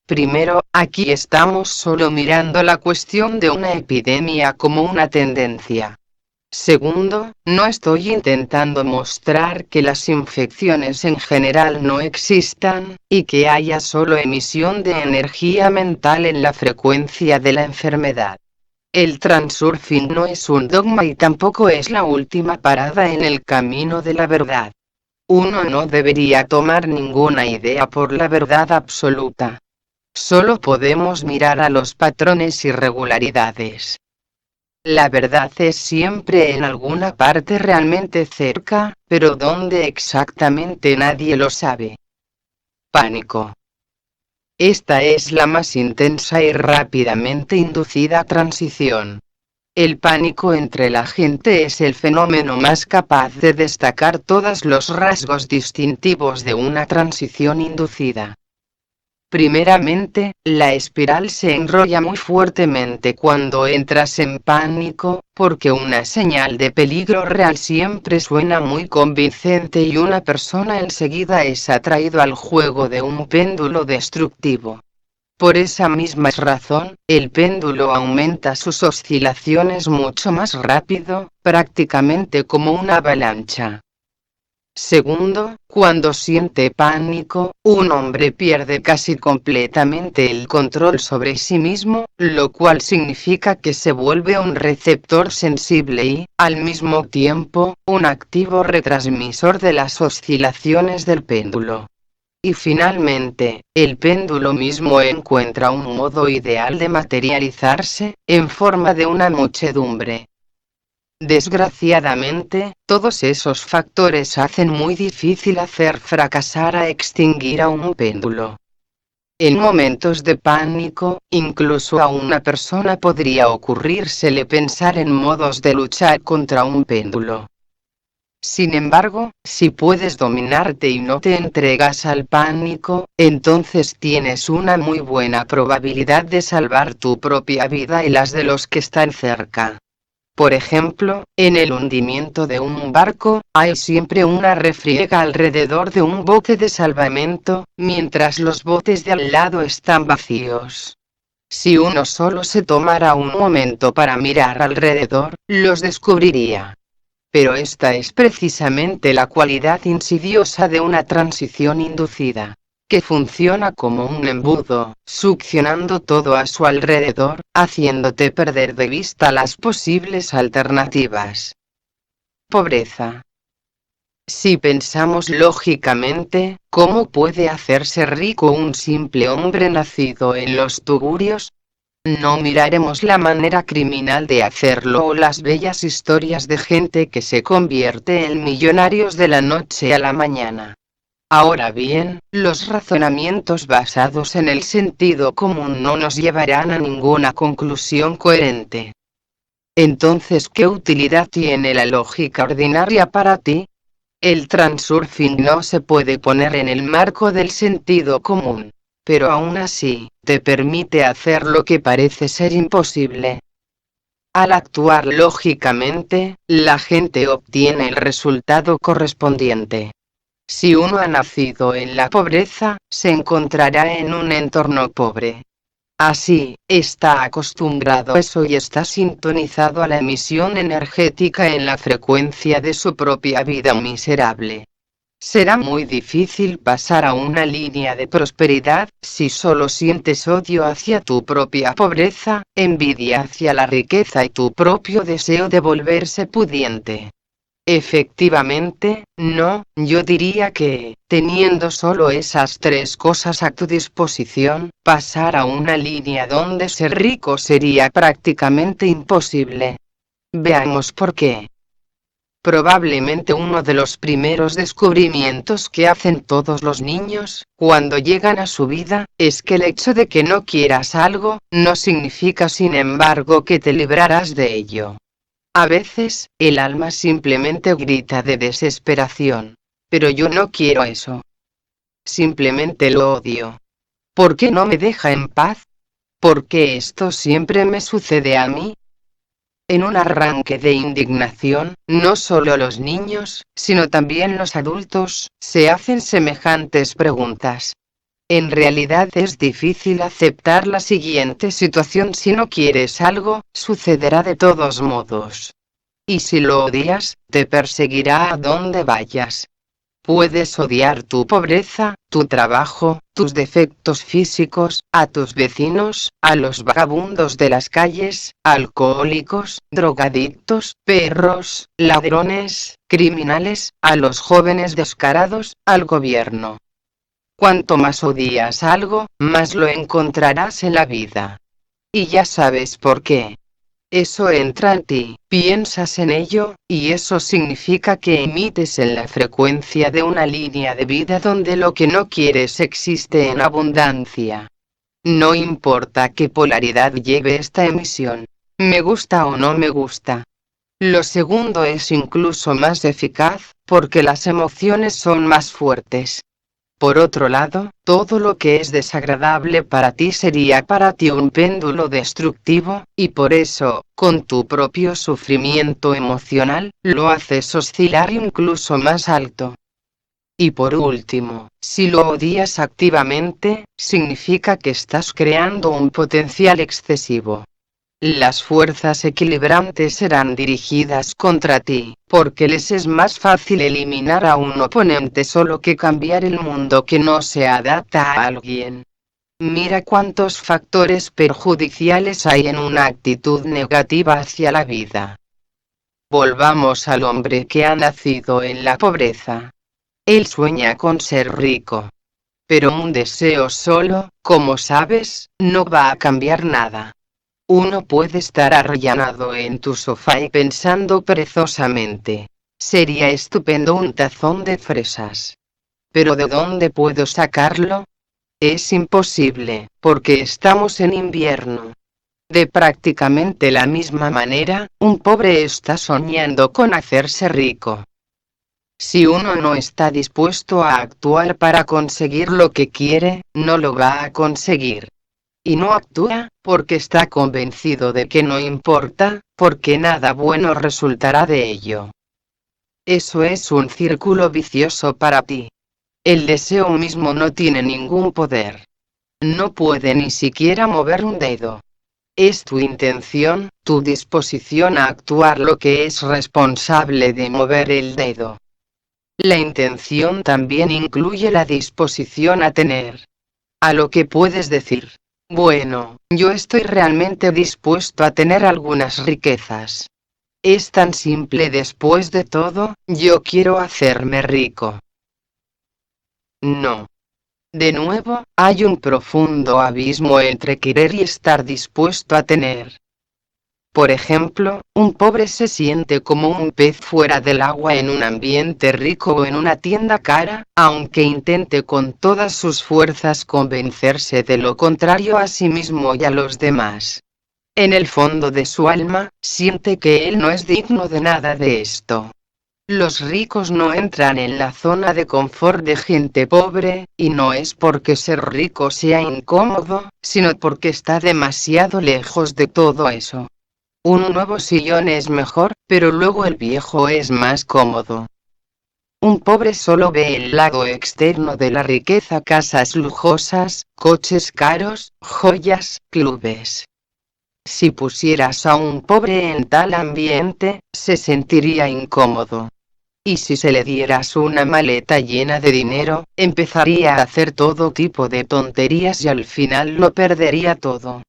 Primero, aquí estamos solo mirando la cuestión de una epidemia como una tendencia. Segundo, no estoy intentando mostrar que las infecciones en general no existan, y que haya solo emisión de energía mental en la frecuencia de la enfermedad. El transurfing no es un dogma y tampoco es la última parada en el camino de la verdad. Uno no debería tomar ninguna idea por la verdad absoluta. Solo podemos mirar a los patrones y regularidades. La verdad es siempre en alguna parte realmente cerca, pero dónde exactamente nadie lo sabe. Pánico. Esta es la más intensa y rápidamente inducida transición. El pánico entre la gente es el fenómeno más capaz de destacar todos los rasgos distintivos de una transición inducida. Primeramente, la espiral se enrolla muy fuertemente cuando entras en pánico, porque una señal de peligro real siempre suena muy convincente y una persona enseguida es atraído al juego de un péndulo destructivo. Por esa misma razón, el péndulo aumenta sus oscilaciones mucho más rápido, prácticamente como una avalancha. Segundo, cuando siente pánico, un hombre pierde casi completamente el control sobre sí mismo, lo cual significa que se vuelve un receptor sensible y, al mismo tiempo, un activo retransmisor de las oscilaciones del péndulo. Y finalmente, el péndulo mismo encuentra un modo ideal de materializarse, en forma de una muchedumbre. Desgraciadamente, todos esos factores hacen muy difícil hacer fracasar a extinguir a un péndulo. En momentos de pánico, incluso a una persona podría ocurrírsele pensar en modos de luchar contra un péndulo. Sin embargo, si puedes dominarte y no te entregas al pánico, entonces tienes una muy buena probabilidad de salvar tu propia vida y las de los que están cerca. Por ejemplo, en el hundimiento de un barco, hay siempre una refriega alrededor de un bote de salvamento, mientras los botes de al lado están vacíos. Si uno solo se tomara un momento para mirar alrededor, los descubriría. Pero esta es precisamente la cualidad insidiosa de una transición inducida, que funciona como un embudo, succionando todo a su alrededor, haciéndote perder de vista las posibles alternativas. Pobreza. Si pensamos lógicamente, ¿cómo puede hacerse rico un simple hombre nacido en los tugurios? No miraremos la manera criminal de hacerlo o las bellas historias de gente que se convierte en millonarios de la noche a la mañana. Ahora bien, los razonamientos basados en el sentido común no nos llevarán a ninguna conclusión coherente. Entonces, ¿qué utilidad tiene la lógica ordinaria para ti? El transurfing no se puede poner en el marco del sentido común, pero aún así, te permite hacer lo que parece ser imposible. Al actuar lógicamente, la gente obtiene el resultado correspondiente. Si uno ha nacido en la pobreza, se encontrará en un entorno pobre. Así, está acostumbrado a eso y está sintonizado a la emisión energética en la frecuencia de su propia vida miserable. Será muy difícil pasar a una línea de prosperidad si solo sientes odio hacia tu propia pobreza, envidia hacia la riqueza y tu propio deseo de volverse pudiente. Efectivamente, no, yo diría que, teniendo solo esas tres cosas a tu disposición, pasar a una línea donde ser rico sería prácticamente imposible. Veamos por qué. Probablemente uno de los primeros descubrimientos que hacen todos los niños, cuando llegan a su vida, es que el hecho de que no quieras algo, no significa sin embargo que te librarás de ello. A veces, el alma simplemente grita de desesperación. Pero yo no quiero eso. Simplemente lo odio. ¿Por qué no me deja en paz? ¿Por qué esto siempre me sucede a mí? En un arranque de indignación, no solo los niños, sino también los adultos, se hacen semejantes preguntas. En realidad es difícil aceptar la siguiente situación: si no quieres algo, sucederá de todos modos. Y si lo odias, te perseguirá a donde vayas. Puedes odiar tu pobreza, tu trabajo, tus defectos físicos, a tus vecinos, a los vagabundos de las calles, alcohólicos, drogadictos, perros, ladrones, criminales, a los jóvenes descarados, al gobierno. Cuanto más odias algo, más lo encontrarás en la vida. Y ya sabes por qué. Eso entra en ti, piensas en ello, y eso significa que emites en la frecuencia de una línea de vida donde lo que no quieres existe en abundancia. No importa qué polaridad lleve esta emisión, me gusta o no me gusta. Lo segundo es incluso más eficaz, porque las emociones son más fuertes. Por otro lado, todo lo que es desagradable para ti sería para ti un péndulo destructivo, y por eso, con tu propio sufrimiento emocional, lo haces oscilar incluso más alto. Y por último, si lo odias activamente, significa que estás creando un potencial excesivo. Las fuerzas equilibrantes serán dirigidas contra ti, porque les es más fácil eliminar a un oponente solo que cambiar el mundo que no se adapta a alguien. Mira cuántos factores perjudiciales hay en una actitud negativa hacia la vida. Volvamos al hombre que ha nacido en la pobreza. Él sueña con ser rico. Pero un deseo solo, como sabes, no va a cambiar nada. Uno puede estar arrellanado en tu sofá y pensando perezosamente. Sería estupendo un tazón de fresas. ¿Pero de dónde puedo sacarlo? Es imposible, porque estamos en invierno. De prácticamente la misma manera, un pobre está soñando con hacerse rico. Si uno no está dispuesto a actuar para conseguir lo que quiere, no lo va a conseguir. Y no actúa, porque está convencido de que no importa, porque nada bueno resultará de ello. Eso es un círculo vicioso para ti. El deseo mismo no tiene ningún poder. No puede ni siquiera mover un dedo. Es tu intención, tu disposición a actuar lo que es responsable de mover el dedo. La intención también incluye la disposición a tener. A lo que puedes decir. Bueno, yo estoy realmente dispuesto a tener algunas riquezas. Es tan simple después de todo, yo quiero hacerme rico. No. De nuevo, hay un profundo abismo entre querer y estar dispuesto a tener. Por ejemplo, un pobre se siente como un pez fuera del agua en un ambiente rico o en una tienda cara, aunque intente con todas sus fuerzas convencerse de lo contrario a sí mismo y a los demás. En el fondo de su alma, siente que él no es digno de nada de esto. Los ricos no entran en la zona de confort de gente pobre, y no es porque ser rico sea incómodo, sino porque está demasiado lejos de todo eso. Un nuevo sillón es mejor, pero luego el viejo es más cómodo. Un pobre solo ve el lado externo de la riqueza: casas lujosas, coches caros, joyas, clubes. Si pusieras a un pobre en tal ambiente, se sentiría incómodo. Y si se le dieras una maleta llena de dinero, empezaría a hacer todo tipo de tonterías y al final lo perdería todo.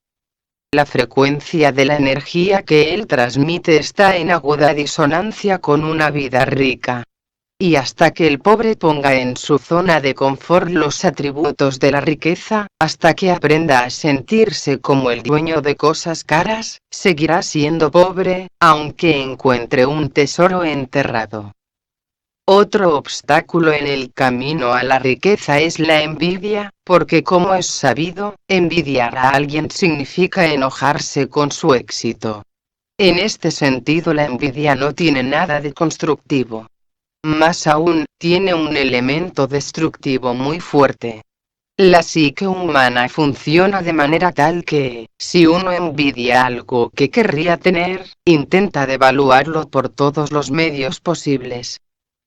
La frecuencia de la energía que él transmite está en aguda disonancia con una vida rica. Y hasta que el pobre ponga en su zona de confort los atributos de la riqueza, hasta que aprenda a sentirse como el dueño de cosas caras, seguirá siendo pobre, aunque encuentre un tesoro enterrado. Otro obstáculo en el camino a la riqueza es la envidia, porque como es sabido, envidiar a alguien significa enojarse con su éxito. En este sentido, la envidia no tiene nada de constructivo. Más aún, tiene un elemento destructivo muy fuerte. La psique humana funciona de manera tal que, si uno envidia algo que querría tener, intenta devaluarlo por todos los medios posibles.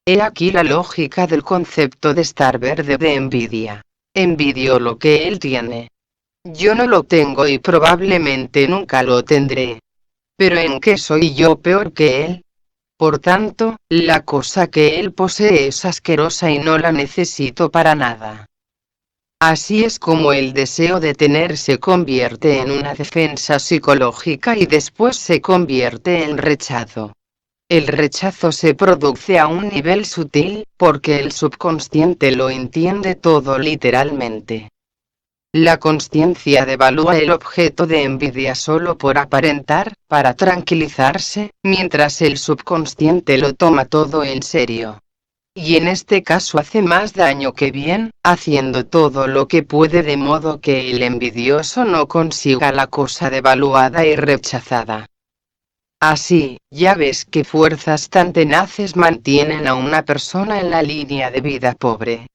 He aquí la lógica del concepto de estar verde de envidia. Envidio lo que él tiene. Yo no lo tengo y probablemente nunca lo tendré. ¿Pero en qué soy yo peor que él? Por tanto, la cosa que él posee es asquerosa y no la necesito para nada. Así es como el deseo de tener se convierte en una defensa psicológica y después se convierte en rechazo. El rechazo se produce a un nivel sutil, porque el subconsciente lo entiende todo literalmente. La consciencia devalúa el objeto de envidia solo por aparentar, para tranquilizarse, mientras el subconsciente lo toma todo en serio. Y en este caso hace más daño que bien, haciendo todo lo que puede de modo que el envidioso no consiga la cosa devaluada y rechazada. Así, ya ves qué fuerzas tan tenaces mantienen a una persona en la línea de vida pobre.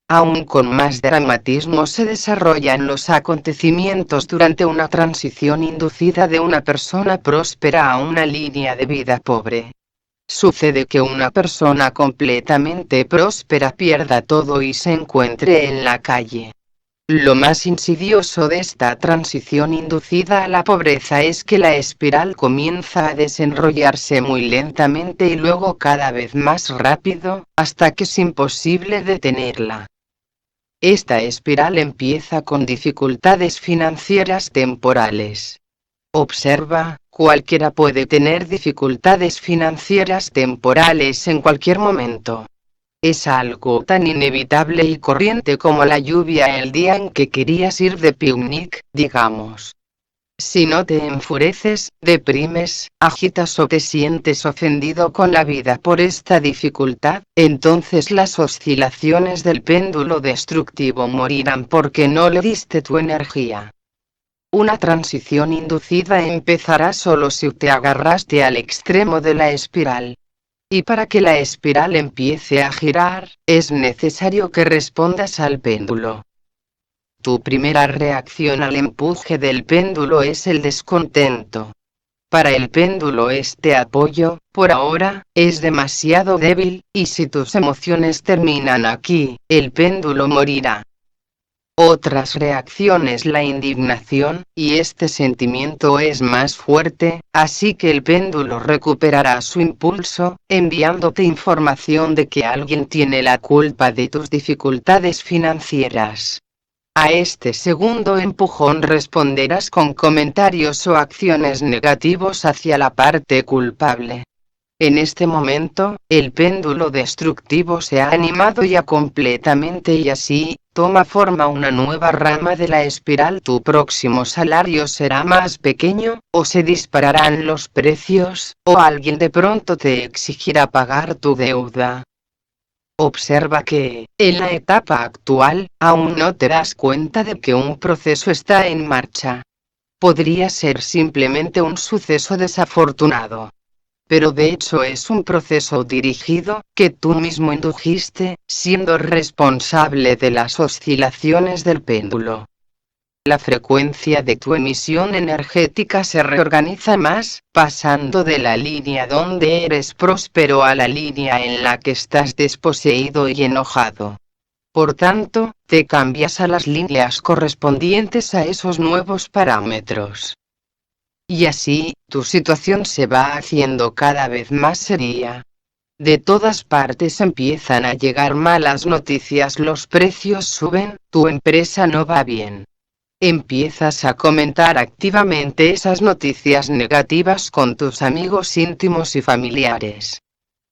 Aún con más dramatismo se desarrollan los acontecimientos durante una transición inducida de una persona próspera a una línea de vida pobre. Sucede que una persona completamente próspera pierda todo y se encuentre en la calle. Lo más insidioso de esta transición inducida a la pobreza es que la espiral comienza a desenrollarse muy lentamente y luego cada vez más rápido, hasta que es imposible detenerla. Esta espiral empieza con dificultades financieras temporales. Observa, cualquiera puede tener dificultades financieras temporales en cualquier momento. Es algo tan inevitable y corriente como la lluvia el día en que querías ir de picnic, digamos. Si no te enfureces, deprimes, agitas o te sientes ofendido con la vida por esta dificultad, entonces las oscilaciones del péndulo destructivo morirán porque no le diste tu energía. Una transición inducida empezará solo si te agarraste al extremo de la espiral. Y para que la espiral empiece a girar, es necesario que respondas al péndulo. Tu primera reacción al empuje del péndulo es el descontento. Para el péndulo este apoyo, por ahora, es demasiado débil, y si tus emociones terminan aquí, el péndulo morirá. Otras reacciones la indignación, y este sentimiento es más fuerte, así que el péndulo recuperará su impulso, enviándote información de que alguien tiene la culpa de tus dificultades financieras. A este segundo empujón responderás con comentarios o acciones negativos hacia la parte culpable. En este momento, el péndulo destructivo se ha animado ya completamente y así, toma forma una nueva rama de la espiral. Tu próximo salario será más pequeño, o se dispararán los precios, o alguien de pronto te exigirá pagar tu deuda. Observa que, en la etapa actual, aún no te das cuenta de que un proceso está en marcha. Podría ser simplemente un suceso desafortunado. Pero de hecho es un proceso dirigido, que tú mismo indujiste, siendo responsable de las oscilaciones del péndulo. La frecuencia de tu emisión energética se reorganiza más, pasando de la línea donde eres próspero a la línea en la que estás desposeído y enojado. Por tanto, te cambias a las líneas correspondientes a esos nuevos parámetros. Y así, tu situación se va haciendo cada vez más seria. De todas partes empiezan a llegar malas noticias, los precios suben, tu empresa no va bien. Empiezas a comentar activamente esas noticias negativas con tus amigos íntimos y familiares.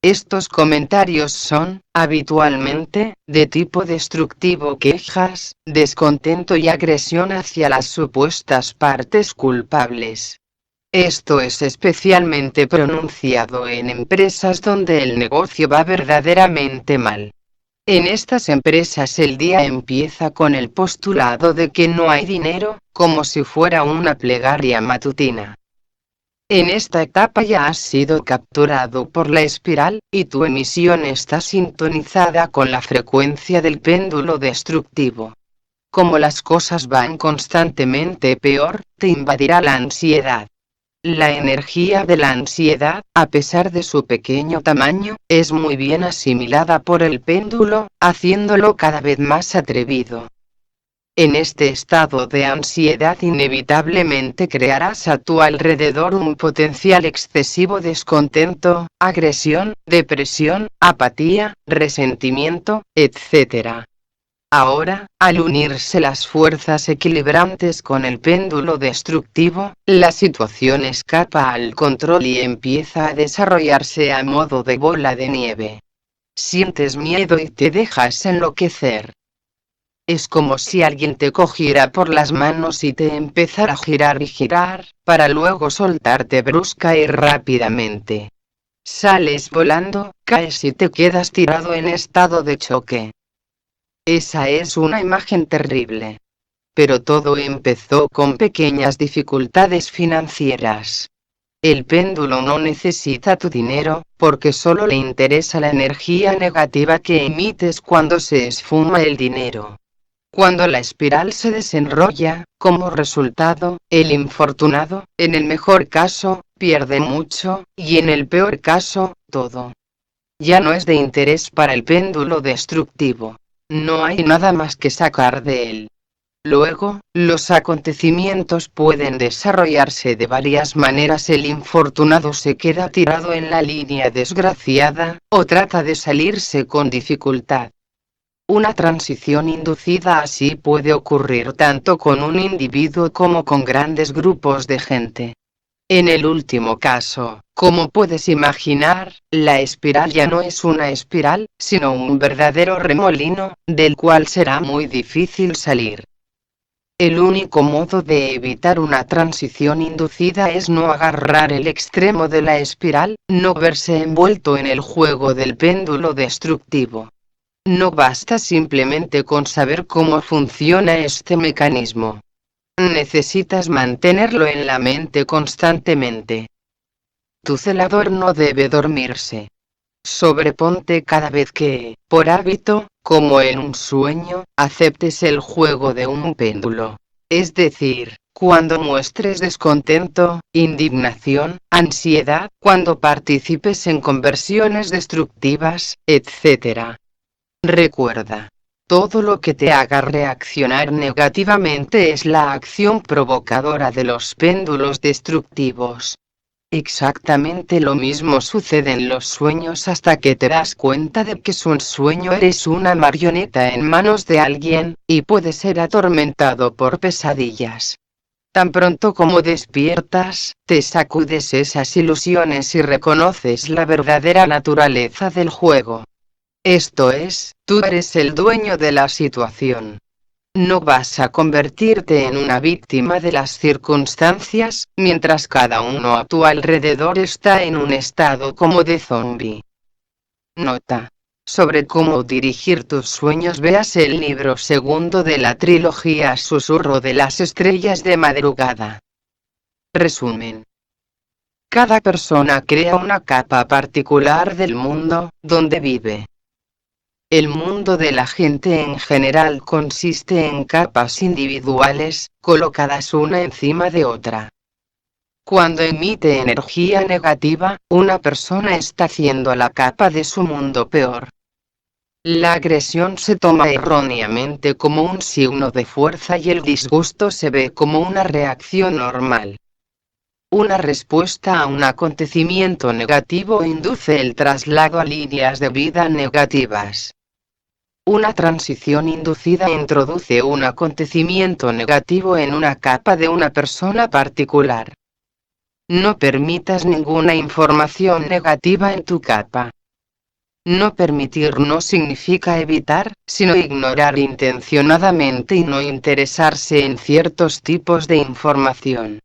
Estos comentarios son, habitualmente, de tipo destructivo: quejas, descontento y agresión hacia las supuestas partes culpables. Esto es especialmente pronunciado en empresas donde el negocio va verdaderamente mal. En estas empresas el día empieza con el postulado de que no hay dinero, como si fuera una plegaria matutina. En esta etapa ya has sido capturado por la espiral, y tu emisión está sintonizada con la frecuencia del péndulo destructivo. Como las cosas van constantemente peor, te invadirá la ansiedad. La energía de la ansiedad, a pesar de su pequeño tamaño, es muy bien asimilada por el péndulo, haciéndolo cada vez más atrevido. En este estado de ansiedad inevitablemente crearás a tu alrededor un potencial excesivo descontento, agresión, depresión, apatía, resentimiento, etc. Ahora, al unirse las fuerzas equilibrantes con el péndulo destructivo, la situación escapa al control y empieza a desarrollarse a modo de bola de nieve. Sientes miedo y te dejas enloquecer. Es como si alguien te cogiera por las manos y te empezara a girar y girar, para luego soltarte brusca y rápidamente. Sales volando, caes y te quedas tirado en estado de choque. Esa es una imagen terrible. Pero todo empezó con pequeñas dificultades financieras. El péndulo no necesita tu dinero, porque solo le interesa la energía negativa que emites cuando se esfuma el dinero. Cuando la espiral se desenrolla, como resultado, el infortunado, en el mejor caso, pierde mucho, y en el peor caso, todo. Ya no es de interés para el péndulo destructivo. No hay nada más que sacar de él. Luego, los acontecimientos pueden desarrollarse de varias maneras. El infortunado se queda tirado en la línea desgraciada, o trata de salirse con dificultad. Una transición inducida así puede ocurrir tanto con un individuo como con grandes grupos de gente. En el último caso, como puedes imaginar, la espiral ya no es una espiral, sino un verdadero remolino, del cual será muy difícil salir. El único modo de evitar una transición inducida es no agarrar el extremo de la espiral, no verse envuelto en el juego del péndulo destructivo. No basta simplemente con saber cómo funciona este mecanismo. Necesitas mantenerlo en la mente constantemente. Tu celador no debe dormirse. Sobreponte cada vez que, por hábito, como en un sueño, aceptes el juego de un péndulo. Es decir, cuando muestres descontento, indignación, ansiedad, cuando participes en conversiones destructivas, etc. Recuerda, todo lo que te haga reaccionar negativamente es la acción provocadora de los péndulos destructivos. Exactamente lo mismo sucede en los sueños hasta que te das cuenta de que es un sueño. Eres una marioneta en manos de alguien, y puedes ser atormentado por pesadillas. Tan pronto como despiertas, te sacudes esas ilusiones y reconoces la verdadera naturaleza del juego. Esto es, tú eres el dueño de la situación. No vas a convertirte en una víctima de las circunstancias, mientras cada uno a tu alrededor está en un estado como de zombie. Nota. Sobre cómo dirigir tus sueños, veas el libro segundo de la trilogía Susurro de las Estrellas de Madrugada. Resumen. Cada persona crea una capa particular del mundo, donde vive. El mundo de la gente en general consiste en capas individuales, colocadas una encima de otra. Cuando emite energía negativa, una persona está haciendo la capa de su mundo peor. La agresión se toma erróneamente como un signo de fuerza y el disgusto se ve como una reacción normal. Una respuesta a un acontecimiento negativo induce el traslado a líneas de vida negativas. Una transición inducida introduce un acontecimiento negativo en una capa de una persona particular. No permitas ninguna información negativa en tu capa. No permitir no significa evitar, sino ignorar intencionadamente y no interesarse en ciertos tipos de información.